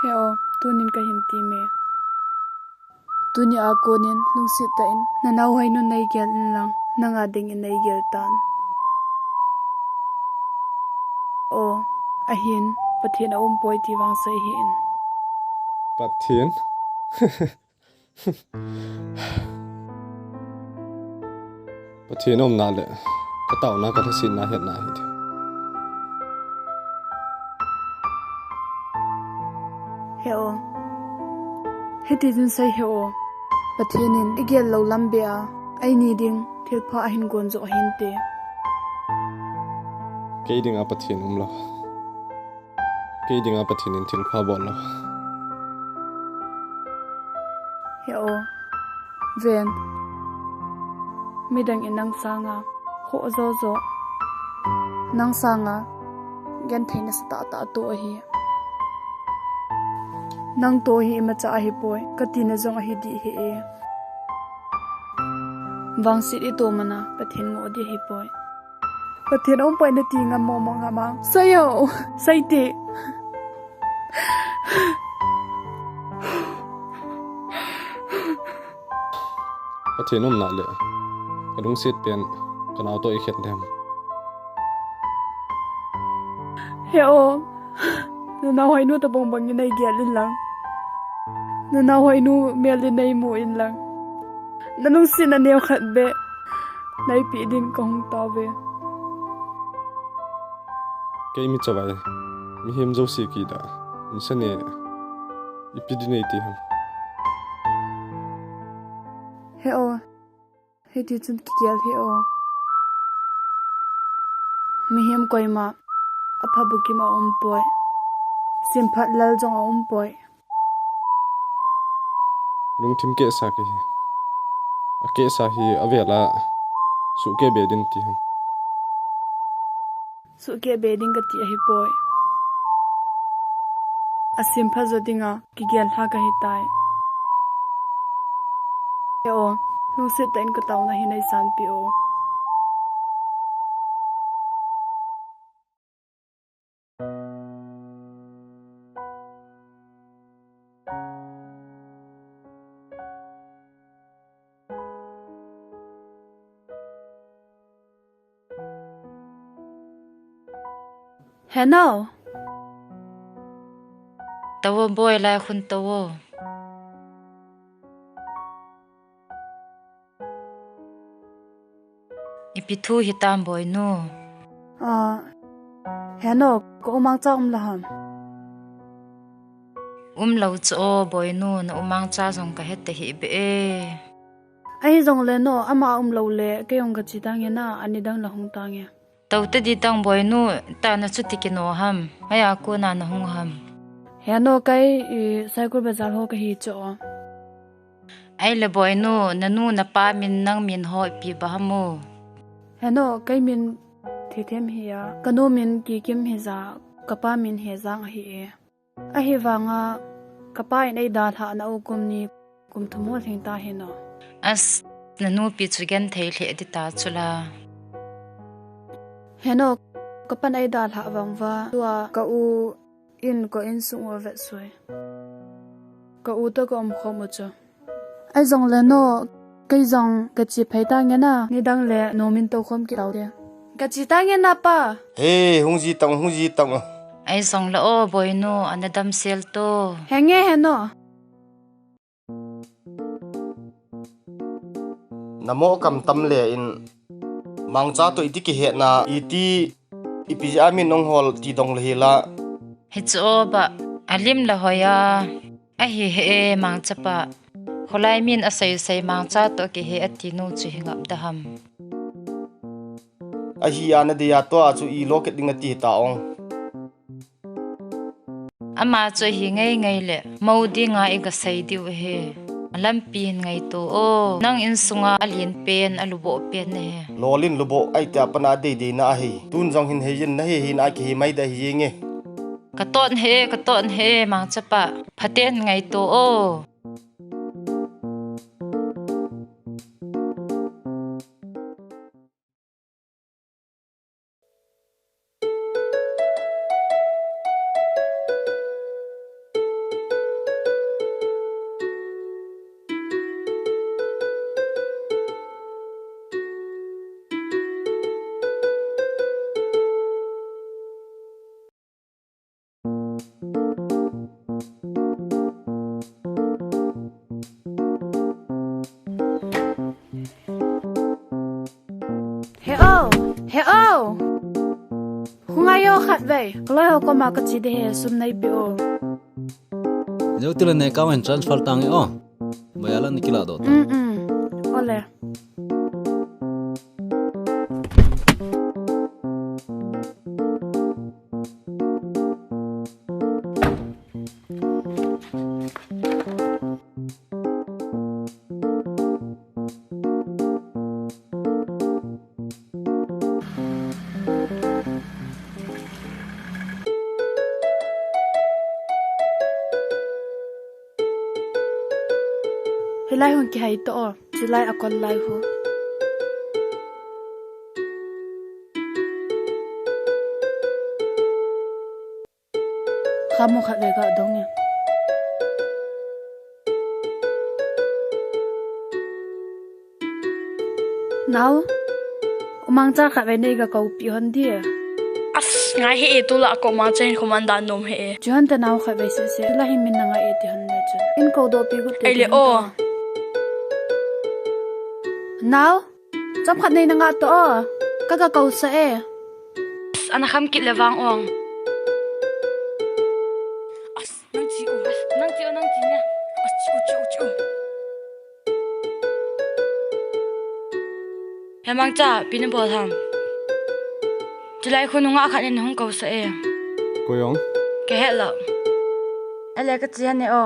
heo tunin ka hin ti me tunya akonin lungsit ta in nana hoi nu nei gel lang nanga ding in nei gel tan o ahin pathen om poi ti wang sai hi in Pathen. Pathen om na le. Ka taw na ka thasin na het na hi. heo hiti jin sai heo pathenin igel lo lambia ai ni ding thil pha hin gon zo hin te Kay ding a pathen lo. Kay ding a pathen in thil pha bol lo. heo ven midang inang sanga ho zo nang sanga gen thaina sta ta to hi nang to hi ma cha hi poi katina jong hi di hi e wang si ri to mana pathin ngo di hi poi pathin om poi na ti ngam mo ngama sayo sai te Pathen om na le. Kadung sit pen kanaw to i khet dem. heo nana hoi nu ta bong bang nei gel lang nana hoi nu mel nei mu in lang nanung sin aneu khat be nai pi din ka hung ta ve Kay mi chawai. Mi hem zo si ki da. Insane. Ipidi nei ti ham. heo heti chun ki gel heo mi hem koi ma apha buki ma poi simphat lal jong poi Lung tim ke sa ke hi. A ke sa hi avela. Su ke be din ti ham. su ke beding ka ti hi poi asim pha zodinga ki gel ha ka hi tai heo lu se ten ka taw na hi nei san pi o Hello. Tawo boy lai khun tawo. Ipithu hitam boy no. Hello, ko umang cha laham. Lau cho boy no na umang cha jong ka het hi be. Ai jong le no ama lo le ke yong ka chi tang ya na ani dang la hong tang ya. Tau te di tang boy nu ta na chu tikino ham maya ko na na hung ham he no kai cycle bazar ho ka hi cho ai le boy nu nanu na pa min nang min hoi pi ba hamu heno kai min thi them hiya kanu min ki kim hi za kapa min he zang hi e a hi wanga kapa nei da tha na u kum ni kum thumo thing ta he no as nanu pi chu gen thei le di ta chula heno kapa nei da tha wangwa tua ka u in ko in sung wa vet soi ka u to ko om kho mo cha ai zong le no kai zong ka chi phai ta nge na ni dang le no min to khom ki taw de ka chi ta nge na pa hey hungji tang ai zong la o boy nu anadam sel to henge heno namo kam tam le in mangcha to idiki he na iti ipi amin nong hol ti dong le la hi cho ba alim la hoya a hi he mang chapa kholai min asai sai mang cha to ki he ati nu chu hingap da ham a hi ana de ya to a chu I loket ding ati ta ong ama chu hi ngai le modi nga I ga sai diu he lampin ngai to o nang in sunga alien pen alubo pen ne lolin lubo ai ta pana de na hi tun jong hin he yin na hi hin a ki mai da hi nge ka ton he mang chapa phaten ngai to o hungayo khat ve kloi ho ko ma ka chi de he sum nai pi o yo tile ne ka wen transfer tang o bayala nikila do ole Hilai hun ki hai to o silai akon lai hu khamu khat le ga dong ya now umang cha khat ve nei ga kau pi hon di as ngai he tu la ko ma chen khomanda nom he juhan ta naw khat ve se la hi min na nga e ti hon na cha in ko do pi gu ai le o now cham khat nei na nga to ka ka kau sa e ana kham ki le wang ong as nang chi nya as chu he mang cha pin bo tham chilai khununga khat en hong kau sa e koyong ke hello ele ka chi ne o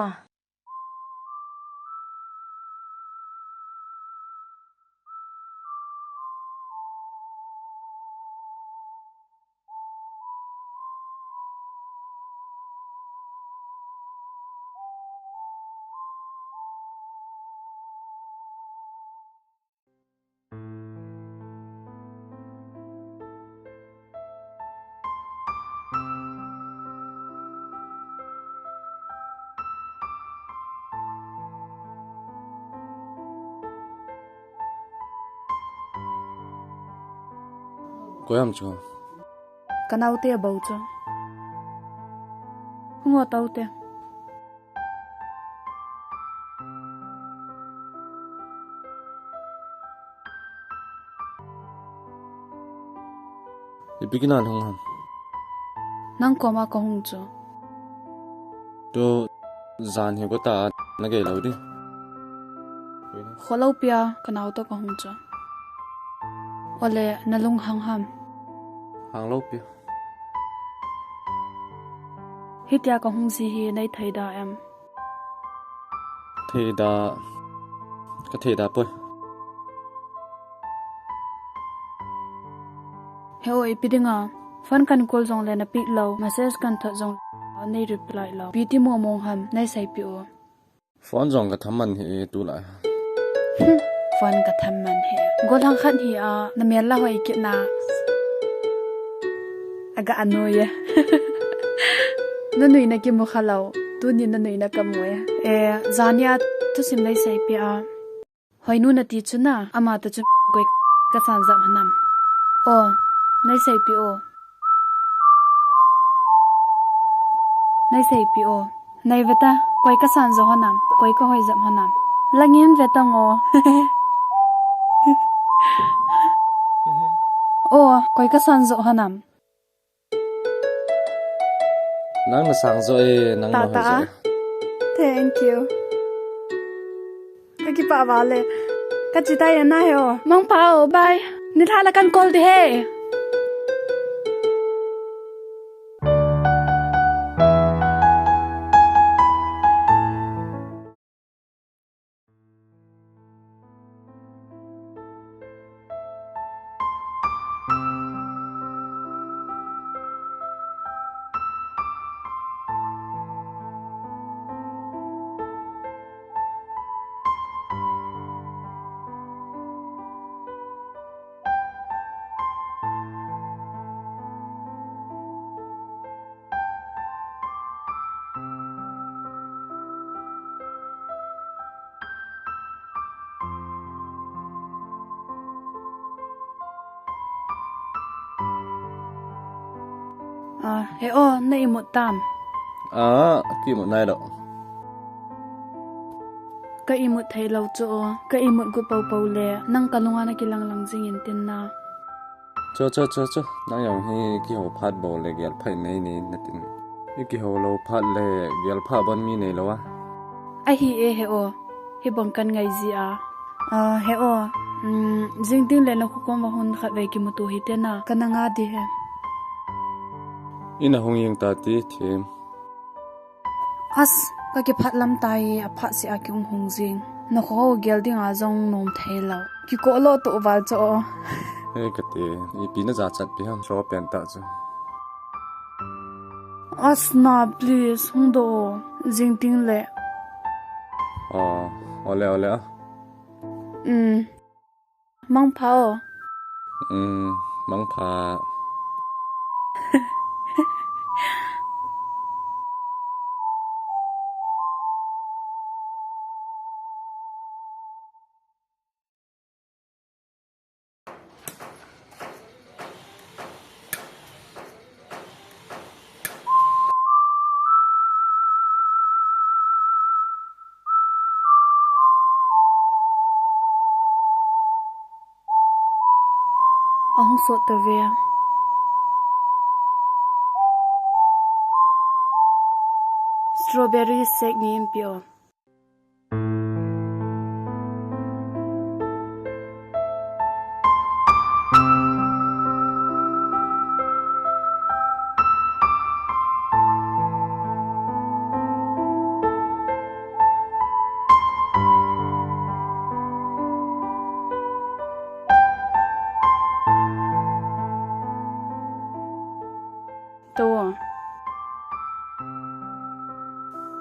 koyam chu kanau te bau cho hungo tau te ipikinan hong ham nang ko ma ko hung cho to zan he ko ta na ge lo di kholau pia kanau to ko hung cho ole nalung hang ham hang lo pi hitia ko hung si hi nei thai da em the da cái thể đã bơi heo ipidinga fan kan call jong le na pic lo message kan tha jong nei reply lo pt mo mong ham nei sai pi o phone jong ka thaman hi tu la phone ka thaman he golang khan hi a na mel la hoi ki na aga anoya nanui na ki mo khalo tu ni nanui na kamoya e zania tu sim nei sai pi a hoinu na ti chuna ama ta chu koi ka san zam hanam o nei sai pi o nei sai pi o nei veta koi ka san zo hanam koi ka hoi zam hanam langin veta ngo o koi ka san zo hanam nang na sang zo e nang ma ho zo thank you cái bà bảo là cái chị tay này hả mong bảo bye nên thay là căn call đi he he o nei một tam ki một nay đâu cái một thầy lâu cho cái một của bầu bầu lệ năng cả lông anh kilang lang jing in tin na cho nang yang hi ki ho phat bo le gel phai nei ni natin ki ho lo phat le gel pha ban mi nei lo wa ai hi e he o he bang kan ngai ji a he o jing ding le na khu kom wa hun khat ve ki mu tu hi te na kananga di he ina hong yeng ta ti them as ka ke phat lam tai a phat si a ki hong jing na kho gel ding a jong nom thelo ki ko lo to wal cho e ka te I pi na za chat pi ham so pen ta chu as na please hong do jing ding le ole a mang phao mang pha ahong so ta ve strawberry shake ni impio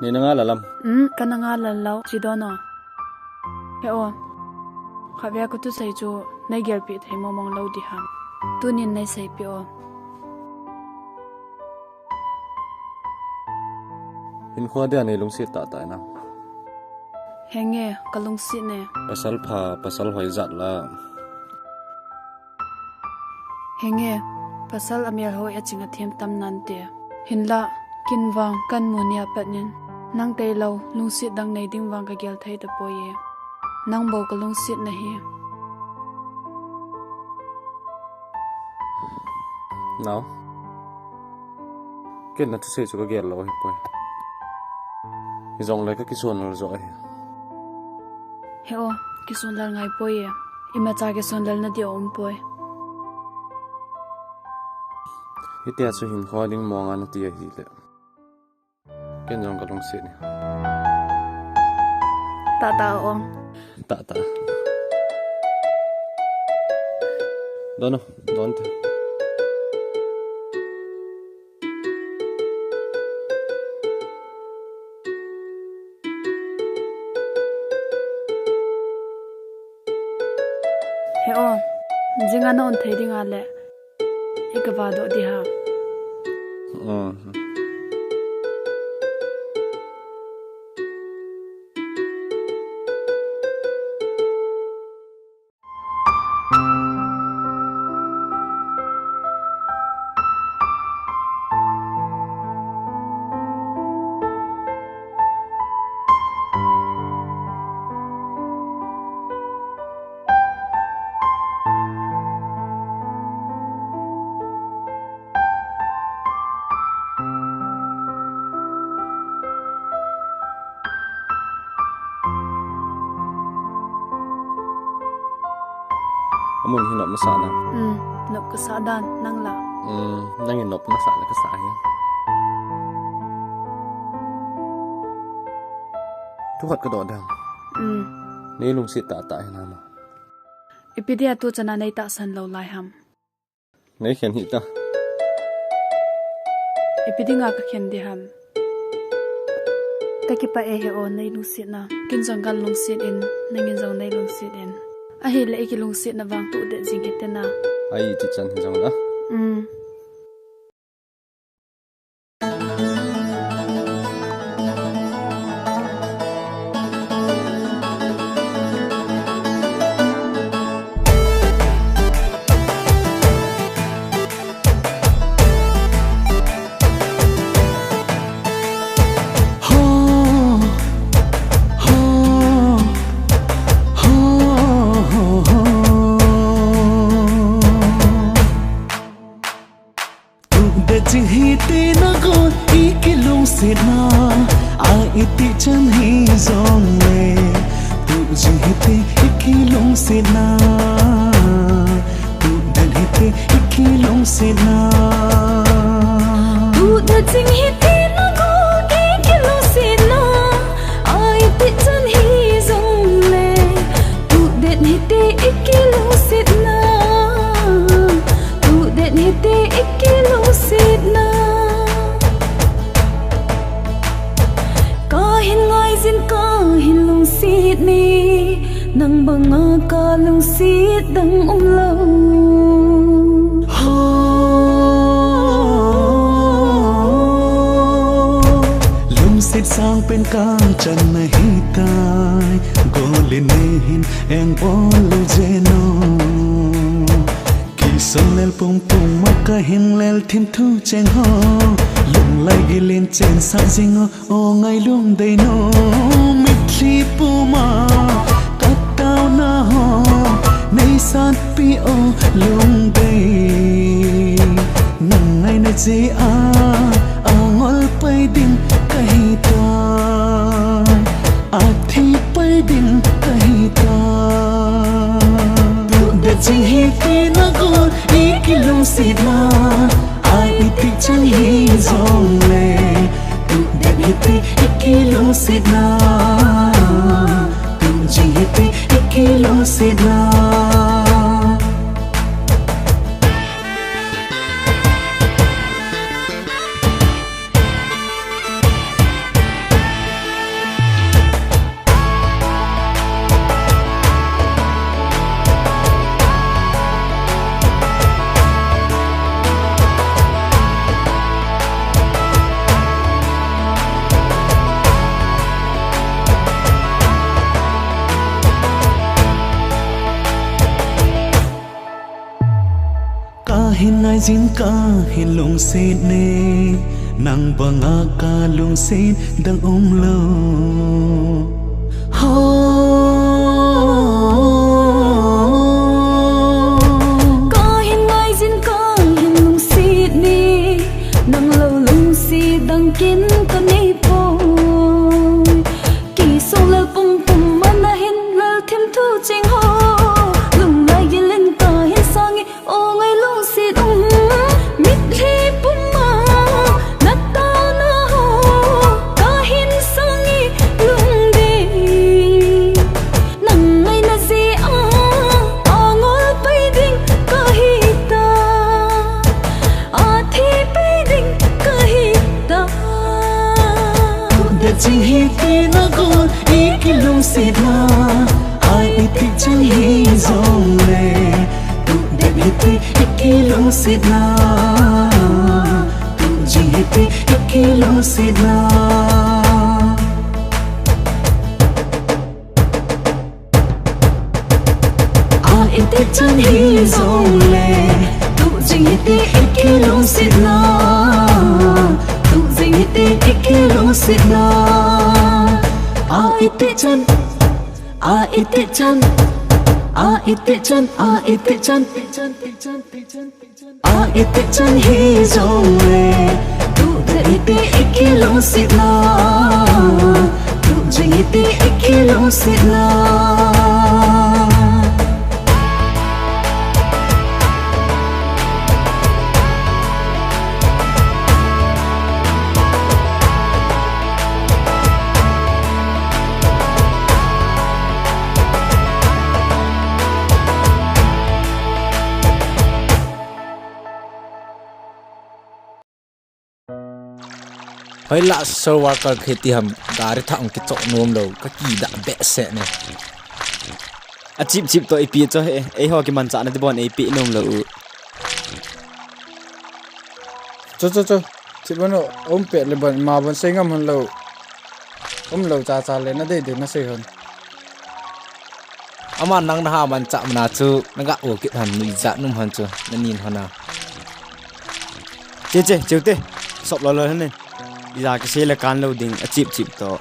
ni na nga lalam kananga lalau chidono he o khabya ko tu sai chu nai gel pi thai mo mong lo di ham tunin nai sai pi o in khwa de ani lung si ta ta na henge kalung si ne pasal hoi zat la henge pasal amel hoi achinga them tam nan te hinla kinwang kan munia patnin nang te lo lungsit dang nei ding wang ka gel thai ta poye nang bo ka lungsit na hi nào cái là sẽ cho cái gel lo hi poi hi zong lai ka ki son lo zoi heo ki son lal ngai poye ima cha ke son lal na di om poi hi tia chu hin kho ding mong an tia hi le ken jong ka long se ni ta om ta ta dono donte he on jinga non thei dinga le ikwa do di ha amun hinop na sana nop ka sa dan nang la nang hinop na sana ka sa hi tu khat ka do dang nei lung sit ta ta na ma ipidia tu chana nei ta san lo lai ham nei khen hi ta ipidinga ka khen di ham takipa e he o nei lung sit na kin jangal lung sit in nangin zau nei lung sit in a hi le ki lung sit na wang tu de jing hetena ai ti chan jang la Jing hi te na go I ki lung sit na a iti chan hi zong le tu jing hi te I ki lung sit na tu dan hi te I ki lung sit na tu da jing hi te na go I ki lung sit na a iti chan hi zong le tu dan hi te I ki lung sit na tu dan hi te I ki lung sit na kahin ngai zin kahin lung sit ni nang banga ka lung sit dang lo lung sit sang pen kang chan na hi tai gole ne hin en bol jeno sông lel pung pung mắt cả hình lel thêm thu chèn ho lung lại ghi lên trên sa dinh o ngày lung đầy no mít li pu ma cắt cao na ho nay san pi o lung đầy nang ngày na ji a ngol pai din kai ta a thi pai din kai ta de ching hi ti na go I ki lung sit na ai iti chan hi zong le tu de hi ti I ki lung sit na tu jing hi ti I ki lung sit na hin ai jin ka hin lung sit ne nang banga ka lung sit dang lo ho ka hin ai jin ka hin lung sit ne nang lo lung sit dang kin ka nei po ki so la pum pum mana hin la them thu ching ho lung lai gilin ka hin sangi o ngai lung sit mit li pum ma na ta na ho ka hin sangi jing hi ti na gon ikilung sit na ai ti chang hi zong le tu de hi ti ikilung sit na tu jing hi ti ikilung sit na ite chan hi zong le tu jing ite ikilung sit na tu jing ite ikilung sit na ite chan ite chan ite chan ite chan ite chan hi zong le tu ite ikilung sit na tu jing ite ikilung sit na hoi la so worker kheti ham gari thang ki chok nom lo ka ki da be se ne a chip chip to ipi cho he ei ho ki man cha na de bon ei pi nom lo cho chip no om pe le ban ma ban sengam han lo cha le na de na se hon ama nang na ha man cha na chu naga o ki han nui za num han chu na nin hana che te sop lo lo ne ra cái xe là can lâu đình chip to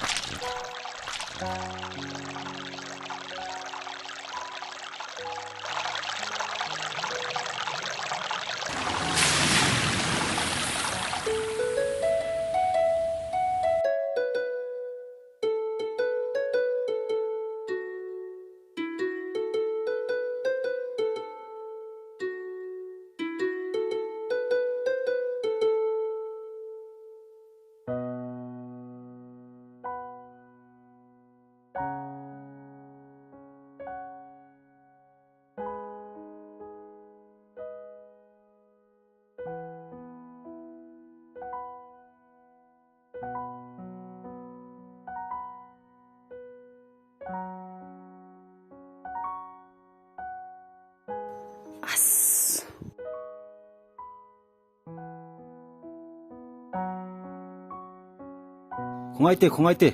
không ai tê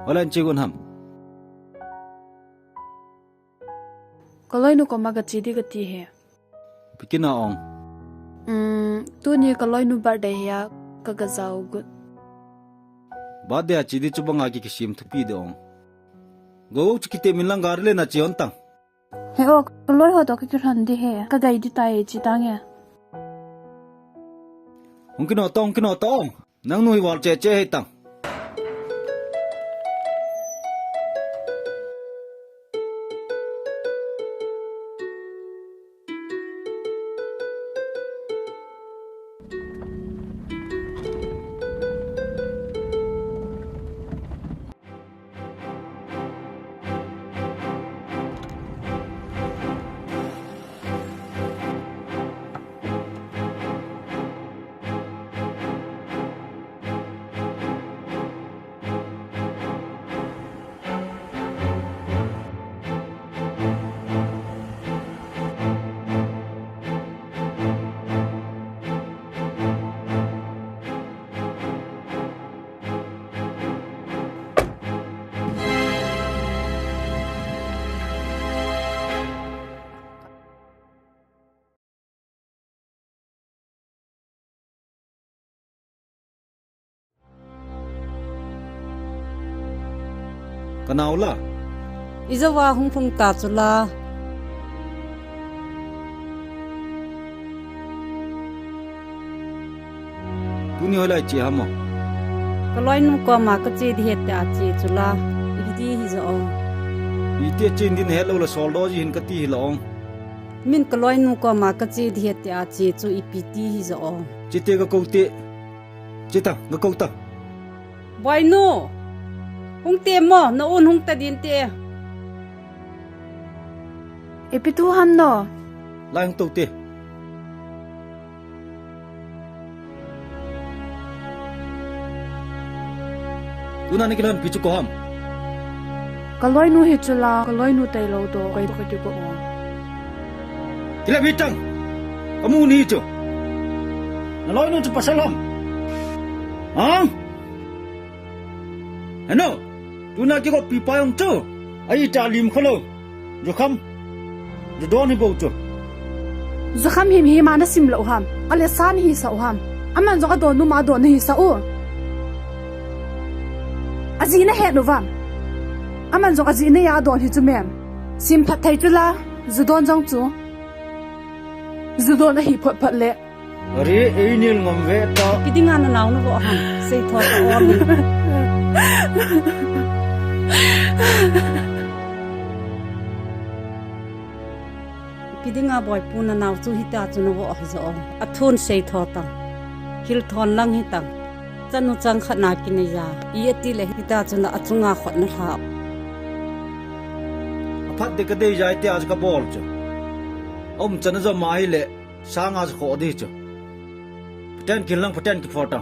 Walan chigun ham kaloi nu ko magachi di gati he pikina ong tu ni kaloi nu birthday ya ka gazau gut bade achi di chubanga ki kishim thupi de ong go chikite milang garle na chion tang he o kaloi ho to ki ran di he ka gai di tai chi tang ya kino tong nang nui wal che he tang Kanau la izawa hung phung ta chula tuni hola chi hamo kaloi nu ko ma ka chi di ta chi chula ibidi hi zo ite chin din hello la soldo ji hin ka ti hilong min kaloi nu ko ma ka chi di ta chi chu ipiti hi zo chite ga kote chita ga kota boy nu hung te mo no un hung ta din te epitu han no lai hung to te tuna ni kilon pichu ko ham kaloi nu he chula kaloi nu tai lo do kai to ki ko tila bitang kamu ni chu na loi nu chu pasalam ang ano tuna ki ko pi pa yong chu ai ta lim kholo jo kham jo don hi bo chu zakham him hi mana sim lo ham ale san hi sa ham aman zo ka do nu ma do ni sa o azina he no vam aman zo azina ya don hi chu mem sim phat thai chu la zudon jong chu zudon hi phat phat le ari ei nil ngom ve ta kidinga na naw no bo ham sei tho ta on ni kidinga boy puna naw chu hita chu no bo hi zo athun sei tho ta hil thon lang hi ta chanu chang khana kin ya yeti le hita chu na achunga khot na ha phat de ka de jai te az ka bol chu om chana zo ma hi le sang az kho di chu ten kin lang paten ki phota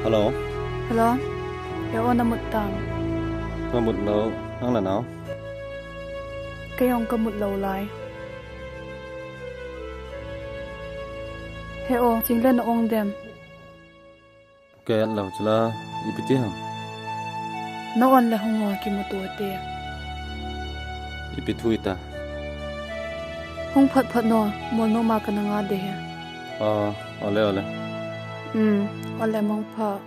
hello hello ya ona mutang một lâu đang là nào cái ông có một lâu lại hệ ô chính lên ông đem cái anh lâu chỉ là ipiti hả nó ăn là không ngồi kìm một tuổi tiền ipithui ta không phật phật nó muốn nó mà cần ngã để ole ole mong phật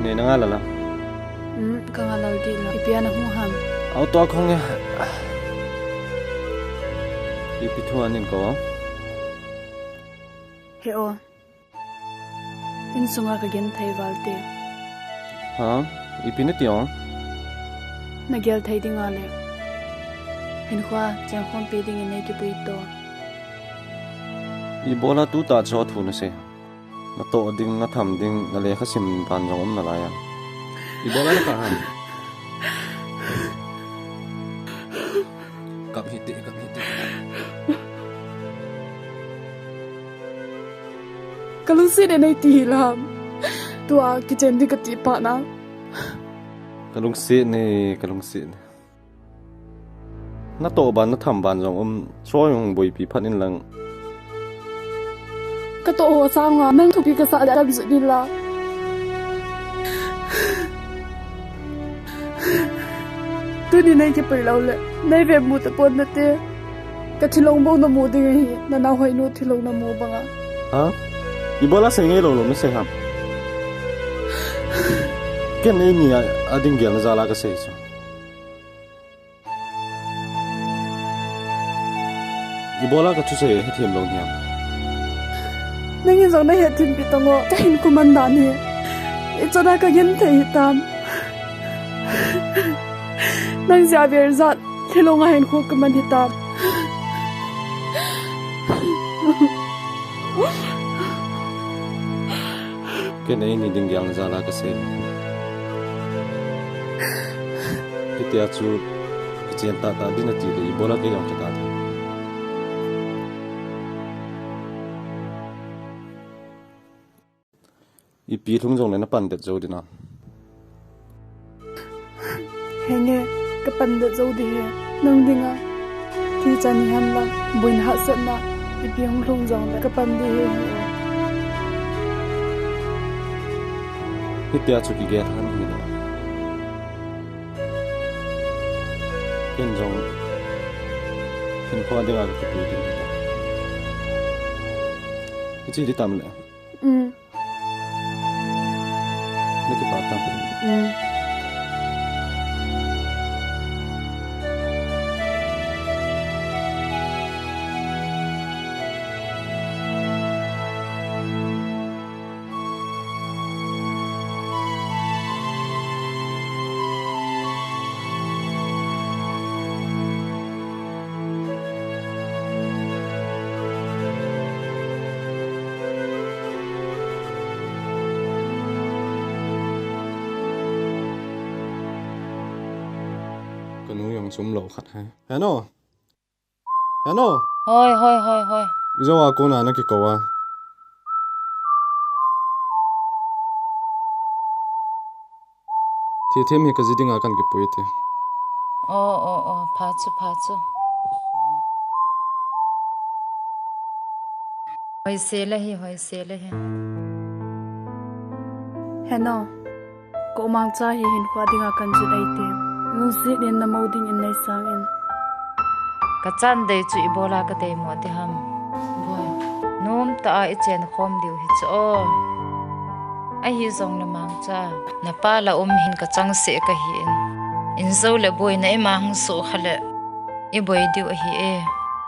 này nó ngã là càng ngã lâu đi là ipia nó hung hăng áo to không nghe ipithu anh có hệ ô in sunga cái gen thay valte hả ipin tiong na gel thay đi ngale hin khoa chang khom pe ding nei ki pui to ibola tu ta cho thu na se na to ding na tham ding na le khasim pan jong na la ya ibola na ka han kap hiti kalau si de nei ti lam tua kitchen di ka ti pa na kalung si ne na to ban na tham ban jong so yong boi pi phanin lang ka to ho sang nga nang thupi ka sa da bi ni la tu ni nei ki pai lo le nei ve mu ta pon na te ka thilong bo na mu ding hi na na hoi no thilong na mu banga ha ibola se nge lo no se ham ken nei ni ading gel na zala ka se so ibola ka chu se he thiam lo niam nang in zong na he tin pi tango ka hin kumandan he e chona ka gen thei tam nang ja ver zat thilong a hen khu kuman hi tam ken nei ni ding gel na zala ka se kitia chu kichen ta din ti le ibola ke yong ta ipi thung jong le na pan det zo dina henge ka pan de zo de he nang dinga thi chan ham la buin ha sa na ipi hung thung jong le ka pan de he kitia chu ki ge than hi na ken jong ken ko de ga ka tu din chi di tam le ni ki pa tam mang sum lo khat hai hano hano hoi izo a ko na ki ko wa thi them hi ka jidinga kan ki puite phá chu hoi se la hi heno ko mang cha hi hin khwa dinga kan ju dai te lung si den na moding in nei sang in ka chan dei chu ibola ka dei mo te ham boy nom ta a chen khom diu hi cho ai hi zong na mang cha na pa la hin ka chang se ka hi in zo le boy na e mang so khale e boy diu hi e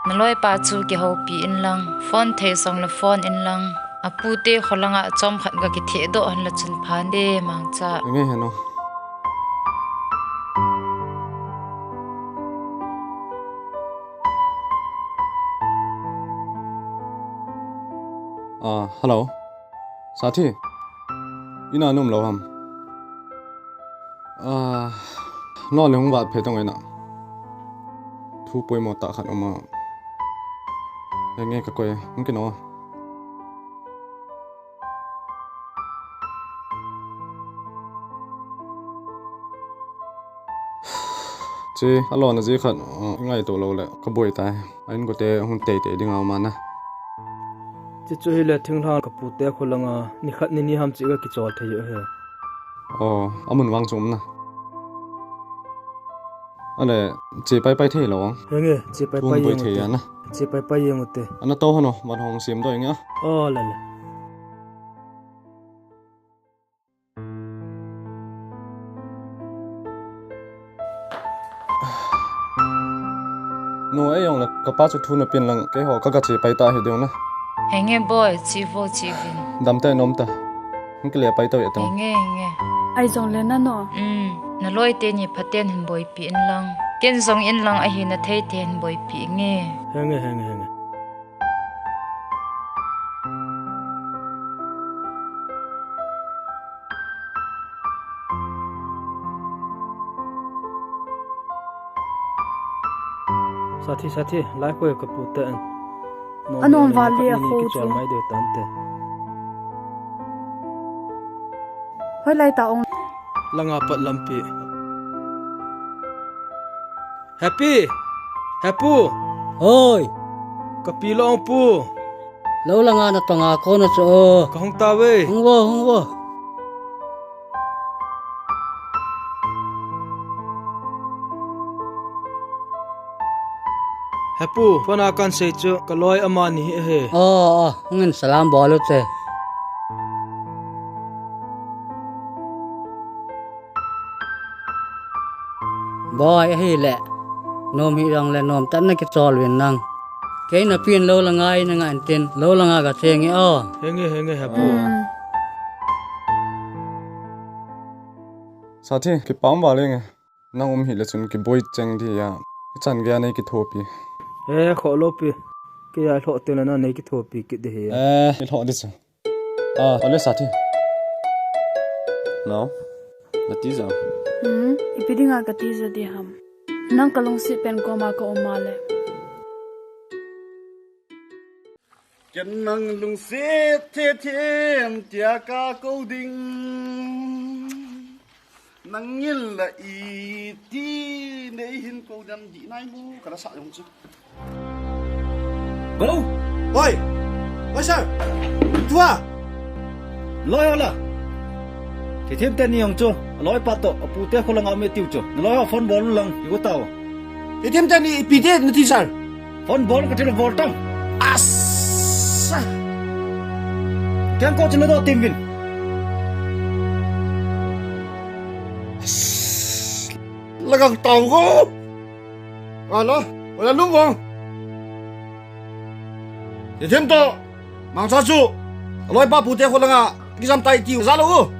na loi pa chu ki ho pi in lang phone the song la phone in lang apu te kholanga chom khat ga ki the do han la chun phan de mang cha nge hano hello साथी ina num lo ham no le hung wat phe tong ina thu poi mo ta khan oma nge ka koy nge no che alo na je khan ngai to lo le ka boi ta ain ko te hun te dinga ma na chu hi le thing thang ka pu te khulanga ni khat ni ham chi ga ki chol thei he amun wang chum na ane che pai the lo nge che pai the ya na che pai yeng te ana to hono man hong sim do nga la no ai yong la ka pa chu thu na pin lang ke ho ka che pai ta he de na henge boy chi vin dam ta nom ta hing le pai to ya ta henge ai zong le na no na loi te ni phaten hin boy pi in lang ten zong in lang a hi na thei ten boy pi nge henge साथी lai ko ka pu te anon vali a ho chu mai de tan te hoi lai ta ong langa pat lampi happy oi ka pi long pu lo langa na tonga ko na cho ka hong ta we hong wo Hapu phone akan sei chu kaloi amani he ngin salam bolo che boy hi le nom hi rong le nom tan na ki chol win nang ke na pin lo la ngai na ngan tin lo la nga ga cheng e henge hapu साथी ki pam ba le nge nang hi le chun ki boy cheng di ya chan ga nei ki thopi kho lo pi ke ya tho te na nei ki thopi ki de he ki tho di cha ole साथी no latiza ipidinga ka ti za di ham nang kalong si pen ko ma ko omale ken nang lung se the them tia ka ko ding nang ngil la I ti nei hin ko dam di nai mu kana sa yong chu go oi sao tua loi ala thì thêm tên nhiều chưa lối bắt tổ phụ tế không là ngạo mê tiêu chưa lối phone ball lần có tàu thì thêm tên đi bị thế nó thì sao phone ball cái là ball tông asa cái cô chân nó tìm mình là gần tàu go nó là đúng không thì thêm to mang sao chú lối bắt phụ tế không là ngạo cái dám tay tiêu ra đâu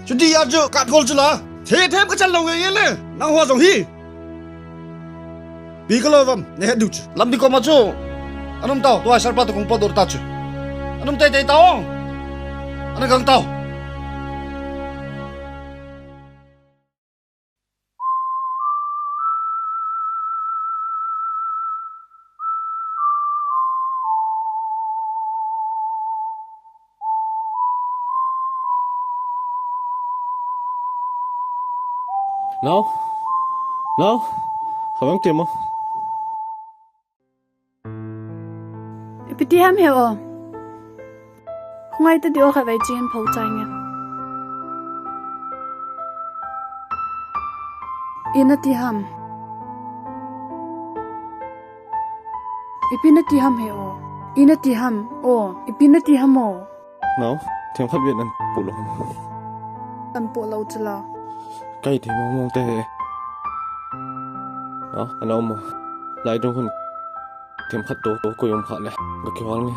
chú đi ăn chưa cạn gol chưa là thế thêm cái chân lồng người lên năng hoa giống hi bị cái lôi vầm nè hết đủ làm đi con mà chú anh ông tao tôi sao bắt được con bắt được ta chứ anh ông tay tao anh gần tao Nào, không ăn tiền mà. Ipiti ham heo. Ngay tới điều khai vậy chiến phâu trái nghe. Inati ham. Ipinati ham heo. Inati ham. Ipinati ham o. Nào, thêm khát Việt ăn phụ lỗ. Ăn phụ lâu chứ là. Cái thì mong tê. Đó, anh ông mà lại trong con thêm khát tố của ông khát này, được kiểu ăn nghe.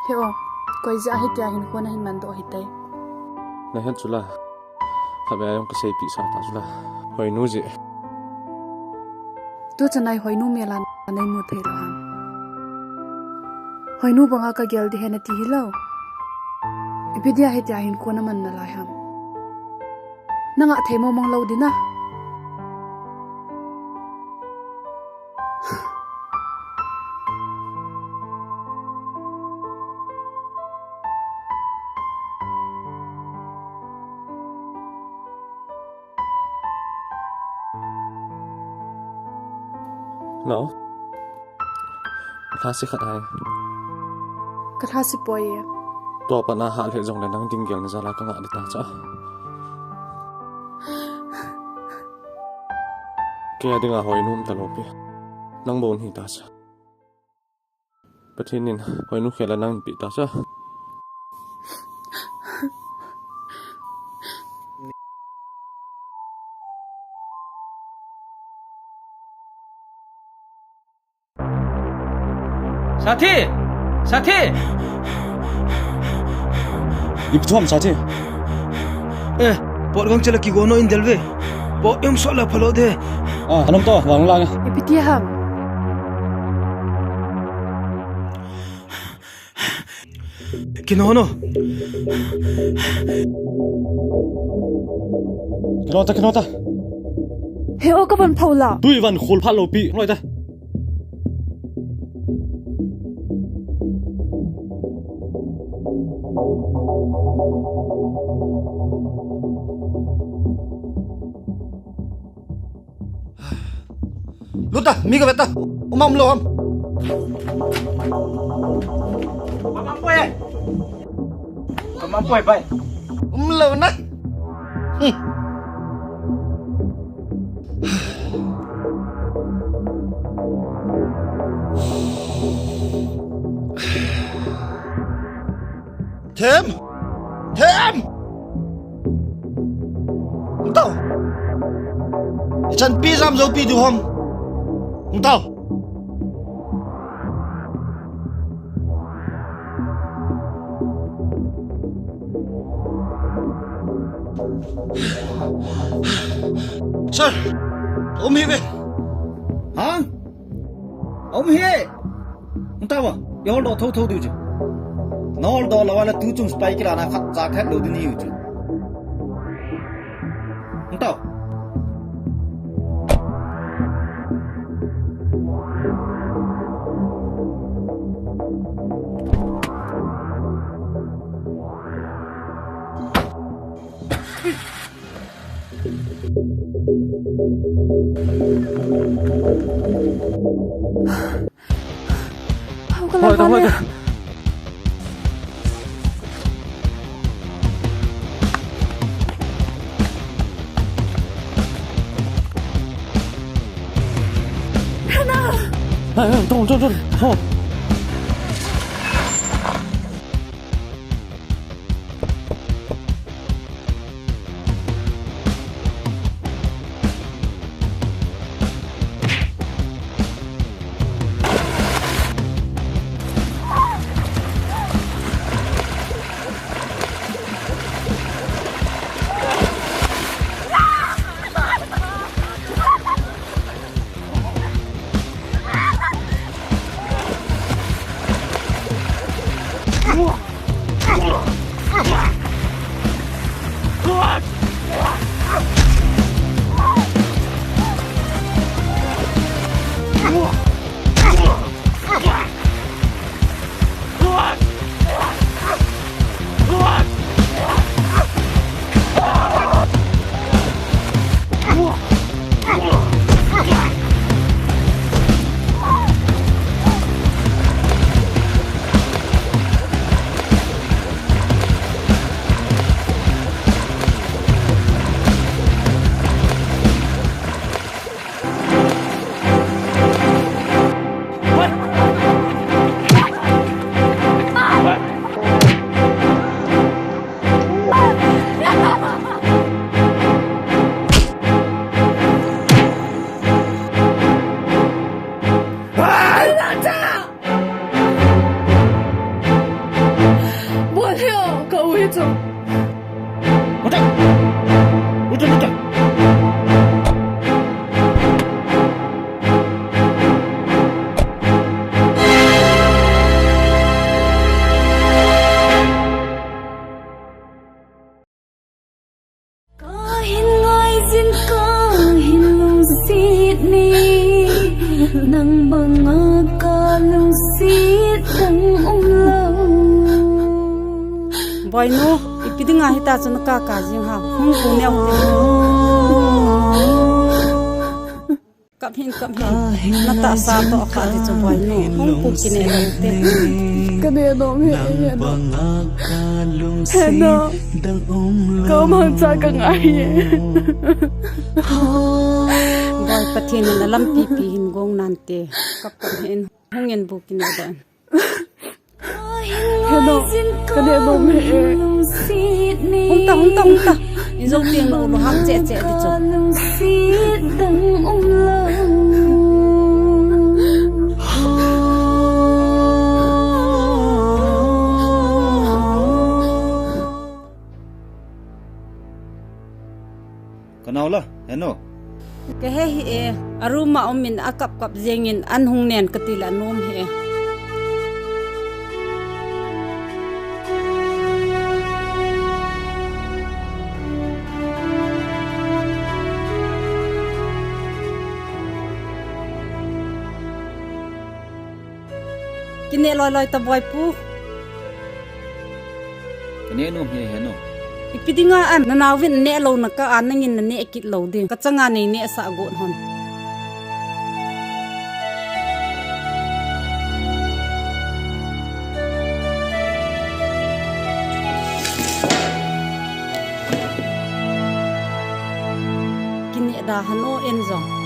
Heo, coi ra hết nhà hình quân hình màn độ hết đấy. Này hết chú là, khát về ông cái xe bị sao ta chú là, hồi nu gì? Tôi chân này hồi nu mẹ lan, anh ấy mua thấy rồi ham. Hồi nu bằng cái gel đi hết tí lâu. Bây giờ hết nhà hình quân mình là lại ham. Nang ngã thấy mong lâu đi na. Nào, khá sĩ khát hay. Khá sĩ bồi. Tua pa na hal he jong le nang ding gel na zala ka nga dita cha. Kaya dinga hoi num talopi. Nang bon hi ta cha. Patinin hoi nu khela nang pi ta cha. Sathi. Ipthom Sathi. Pot gong chala ki gono in delve. Bo em so la phalo de. Anam to wang la. Ipiti ham. Kinono. Kinota. Heo ka ban phau la. Tui van khol phat lo pi loi ta. Luta, miga beta. Umam lo ham. Mampu bai. Lo na. Thêm. Tao. Chân pi ram zo pi du ham. Tao. Sir, ông hi về. Hả? Ông hi? Tao à? Yêu đồ thâu đi chứ. Nó đồ là wala tu chung spy kira na khát giá khát đồ đi nhiều chứ. Tao. Thôi. Trôn. Thôi. nang mga kalungsit ang umlaw. Boy no, ipidi nga hita sa nakakazing ha. Punya uti. Kaphin. Nata sa to akati sa boy no. Pukine uti. Kaya no, Heno, kau mangsa kang aye. Boy patin na lam pipihin gong nante. Kaphin hungin bukine dan. Heno, kaya no me. Unta. Izong ting no lo hang che di cho. Kanau lah, Heno. Kehe aruma omin akap zengin anhung nen ketila nom he. Kini loy ta boy pu. Kani nom he Heno. Ipidi nga an nanawin ne lo na ka anangin na ne ekit lo din. Kachanga ni ne sa agot hon. Kini da hano enzong.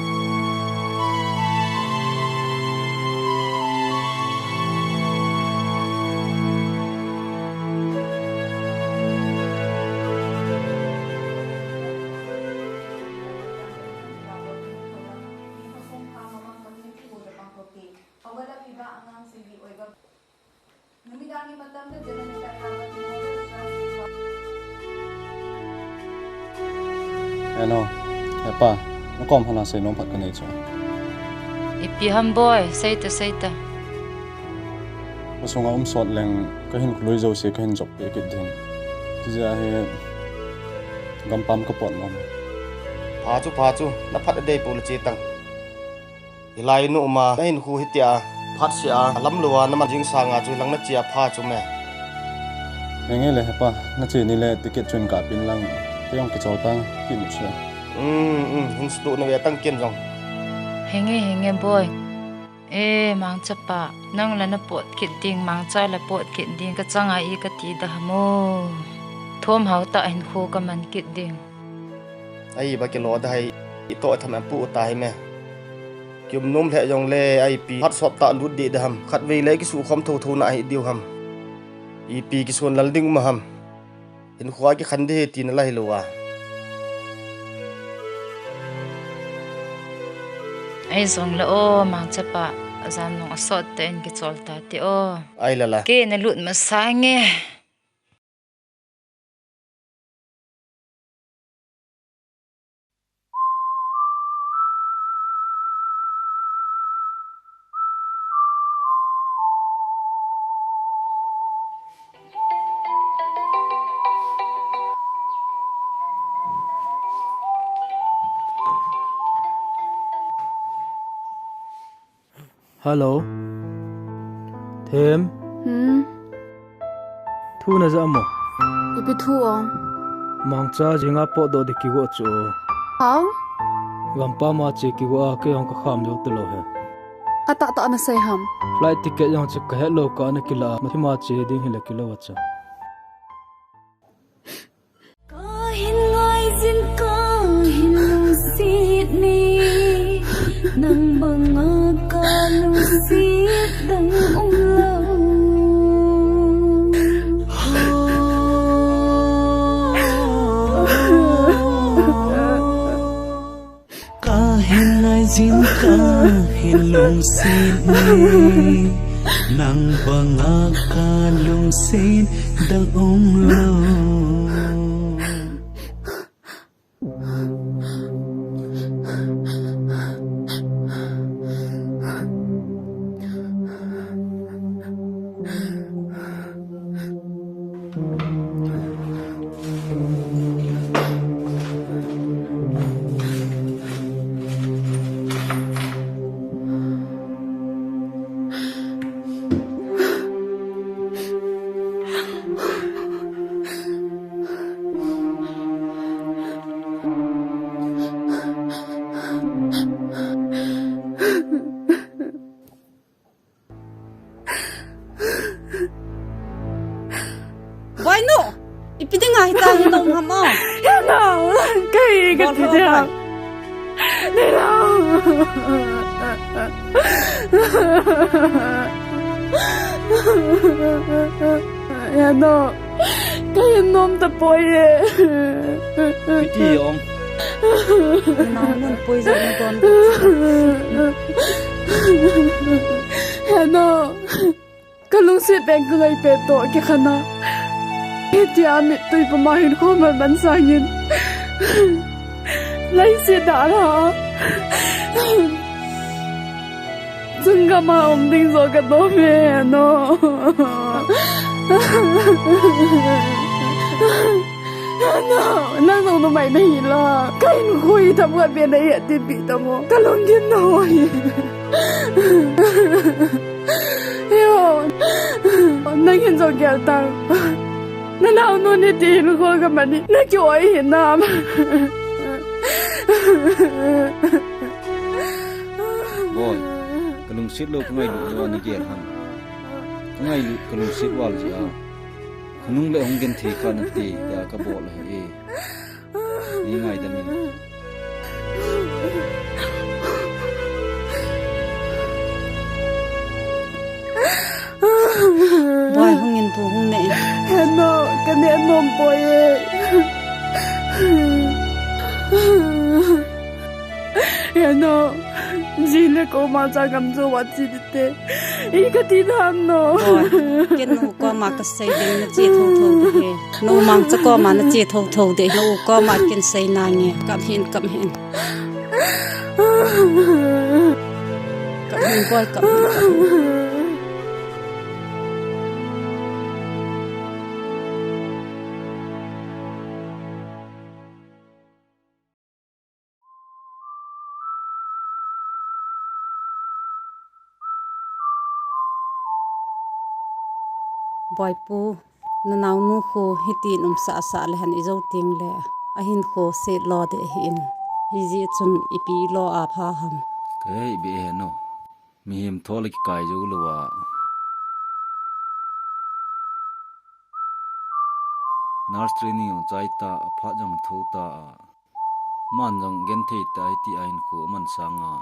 Ano, apa, nakom hana say nom pat kanay cho. Ipi ham boy, saita. Masunga sot leng kahin kuloi zo se kahin job pe kit din. Tija he gampam ka pot nom. Pha chu na phat dei pul chi tang. Hilai nu ma hin khu hitia phat sia lam luwa na ma jing sanga chu lang na chia pha chu me. Nenge le pa na chi ni le ticket chun ka pin lang Kayong kitsol tang kim siya. Hin stu na tang kin jong. Henge boy. Mang chapa nang la na pot kit ding mang chai la pot kit ding ka changa I ka ti da mo. Thom hau ta hin khu ka man kit ding. Ai ba ke lo da hai I to tham pu tai me. Kim nom the jong le ai pi hat sot ta lut di da ham khat ve le ki su khom thu na ai diu ham. I pi ki son lal ding ma ham. In khwa ki khande tin lai lowa ai zong la o mang chapa azan no asot ten ki cholta ti o ai lala ke na lut ma sange Hello. Thêm. Thu na za mo. Ipi thu o. Mang cha jinga po do de ki go chu. How? Gampa ma che ki go a ke hong ka kham do to lo he. Ata ta na say ham. Flight ticket yang che ka hello ka na kila ma thi ma che ding hila kilo wa cha. Kahin ngai zin kahin lu sit ni nang banga kalu sit dang umlaw kahin ngai zin kahin lu sit ni nang banga kalu sit dang umlaw Ipitiam. Nelaw. Yano. Kaya nom tapoy eh. Piti ông. Nào nun poi ra ni kon. Yano. Kalung si beng ngai pe to ke khana. Ipitiam tui pamahin ko mal ban sangin. Lấy xe đã hả? Dừng cả mà ông đinh rồi cả đó mẹ nó. Nó dùng nó mày này là cái nó khui thầm ở bên đây hiện thì bị tao mò cái lông kiến nổi. Hiểu nó hiện rồi kìa tao. Nó nào nó đi tìm nó coi cái mà đi nó chối hiện nam. Boy, kalung sit lo kungai lu lo ni ger ham. Kungai lu kalung sit wal ji a. Kunung le hong gen thi khan ti da ka bol ha e. Ni ngai da min. Boy hong in tu hong ne. No, cái này nom boy e. Yano, zile ko ma cha gam zo wa chi te. I ka ti tham no. Ken no ko ma ka sei ding na chi tho tho de. No mang cha ko ma na chi tho tho de. No ko ma ken sei na nge. Kam hin. Kam hin boy kam hin. Boy pu na naw nu kho hiti num sa le han izo ting le a hin kho se lo de hin hi ji chun ipi lo a pha ham Cái bị no. Mi him thol ki kai jo lo wa. Nurse training on chai ta pha jong tho ta. Man jong gen thei ta ti ain ko man sanga.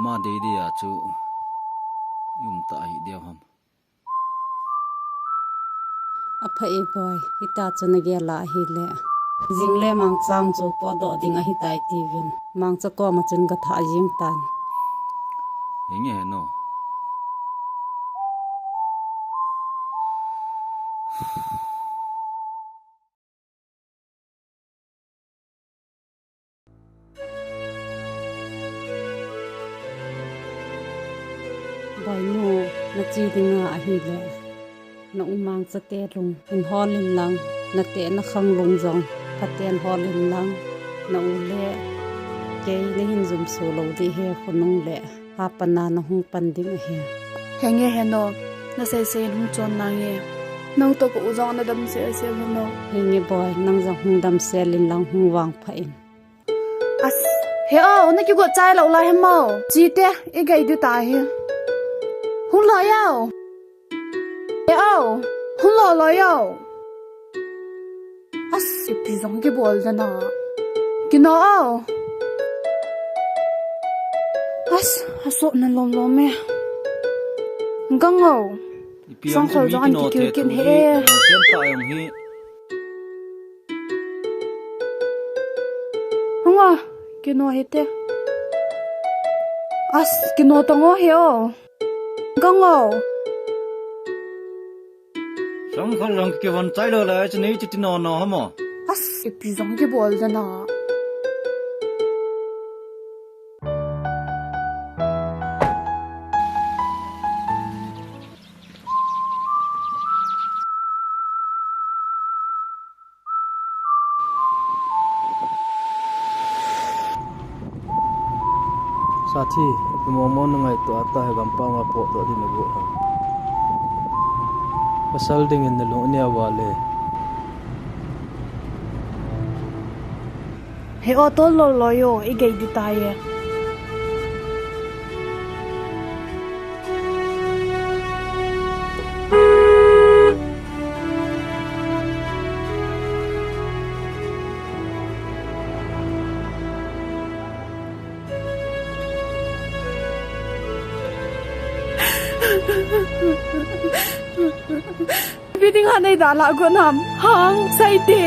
Ma de de ya chu yum ta hi dia ham. a phai boy hita chuna ge la hi le jingle mang chang chu po do ding a hitai ti vin mang cha ko ma chun ga tha jing tan Yenge no. boy no na chi dinga a hi le na umang cha te lung in holin lang na te na khang lung jong paten holin lang na u le ke ni hin zum so lo di he khunung le ha pana na hung pan ding he Henge heno na say hung chon na nge. Nang to ko uzong na dam se no. Hingi boy nang jong hung dam se lin lang hung wang phain As he o na ki go chai lo la he mo. Chi te e gai du ta he. Hung lo yao. He o hung lo yao. As pi zong ki bol da na. Ki no o. As aso na lom me. Ngang o. Sang khol jong an ki kin he. Sen ta yong hi. Hunga ki no he te. As ki no ta ngo he o. Ngang o. Sang khol lang ki wan chai lo la chu nei chi no no hamo. As pi zong ki bol da na. Sathi momo ngai to ata he gampa ma po do di me go ha pasal ding in lo ne wale He o to lo yo i gai du ta ye. Biting hanay dala ko nam hang saite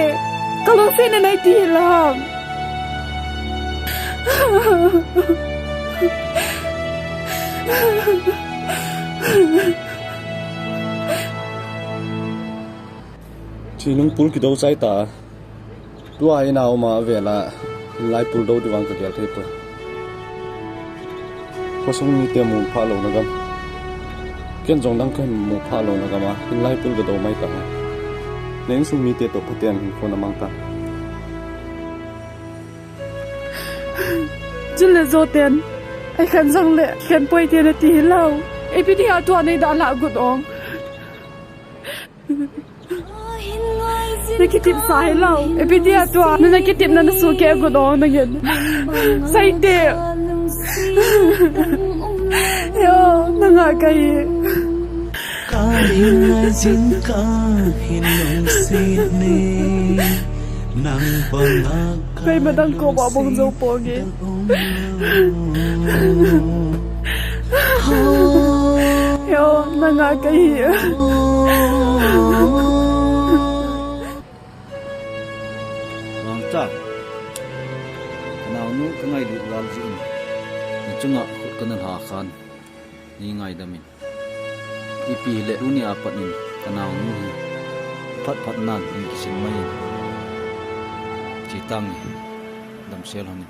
kalau sini nai tilam. Chỉ nung pul ki do sai ta tua ai nào mà về là lại pul đâu đi vang cái thế thôi có sung ni te mu pha lo na gam ken jong dang kan mu pha lo na gam a lại pul cái đâu mai ta nên sung ni te to puten ko na mang ta Jin le zo ten ai kan jong le kan poi te na ti lau ai pi dia to nei da la gut ong nakitip sai lau ai pi dia to na nakitip na su ke gut ong na gen sai te yo nanga kai Kalinga jin ka hinong sini nang bangak kai madang ko ba bong zo po ge yo nanga kai Mang cha nào nu cái ngày được làm gì ni chunga cái nan ha khan ni ngai da min ipi le uni apat nin kanao nu phat phat nan in kisin mai chi tang dam sel hon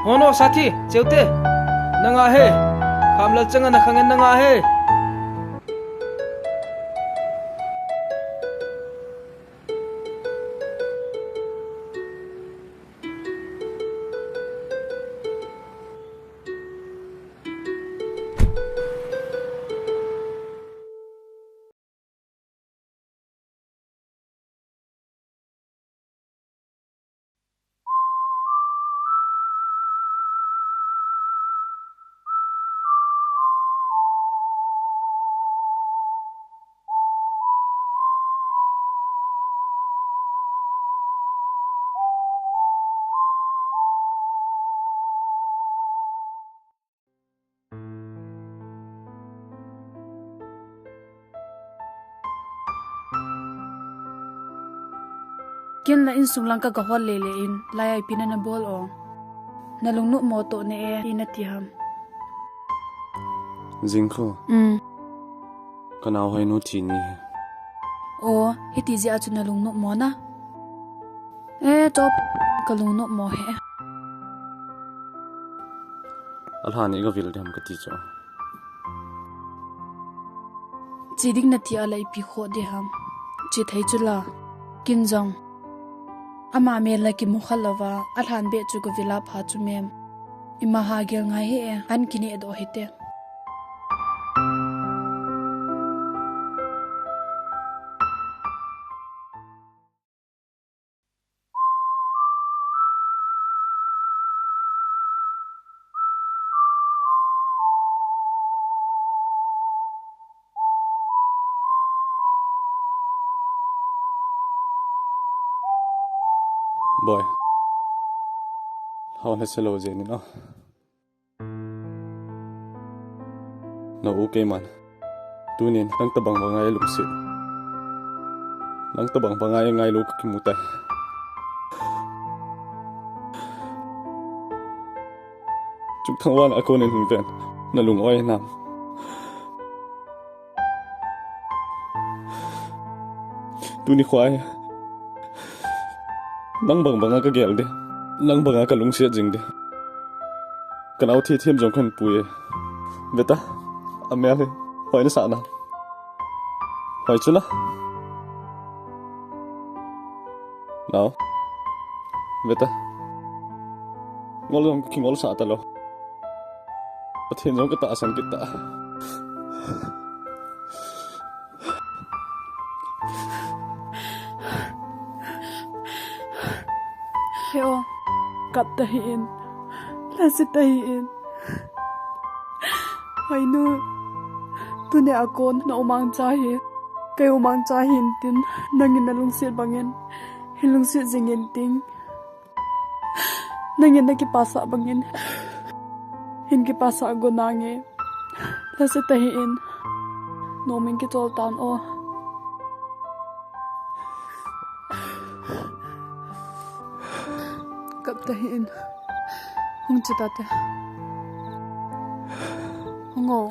Hono sathi cheute nanga he khamla changa na khangen nanga he Ken la in sung lang ka hol le in lai ai pina na bol ong nalung nu mo to ne e ina ti ham Zinko kanao hai no chi ni o hiti ji achu nalung nu mo na e top kalung nu mo he alhani ga vil dam ka ti cho chiding na ti alai pi kho de ham chi thai chula kin jong ama me la ki mukhalawa alhan be chu go vila pha chu mem ima ha gel ngai he an kini do hite boy how na selo je ni no no okay man tunin nang tabang bangai lumsi nang tabang bangai ngai lu ki mutai chuk thangwan akon en hungten na lung oi nam tuni khwai nang bang banga ka gel de nang banga ka lung sia jing de kanau thi thiam jong khan puye beta amele hoi na sa na hoi chu na nào beta ngol jong ki ngol sa ta lo pathin jong ka ta san ki ta heo kat tahin lasi tahin hai nu tune akon na umang chahi kai umang chahin tin nangin na lungsil bangin hilung si zingin ting nangin na ki pasa bangin hin ki pasa go nange la se tahin noming ki tol tan o kap tahin hung chitate hungo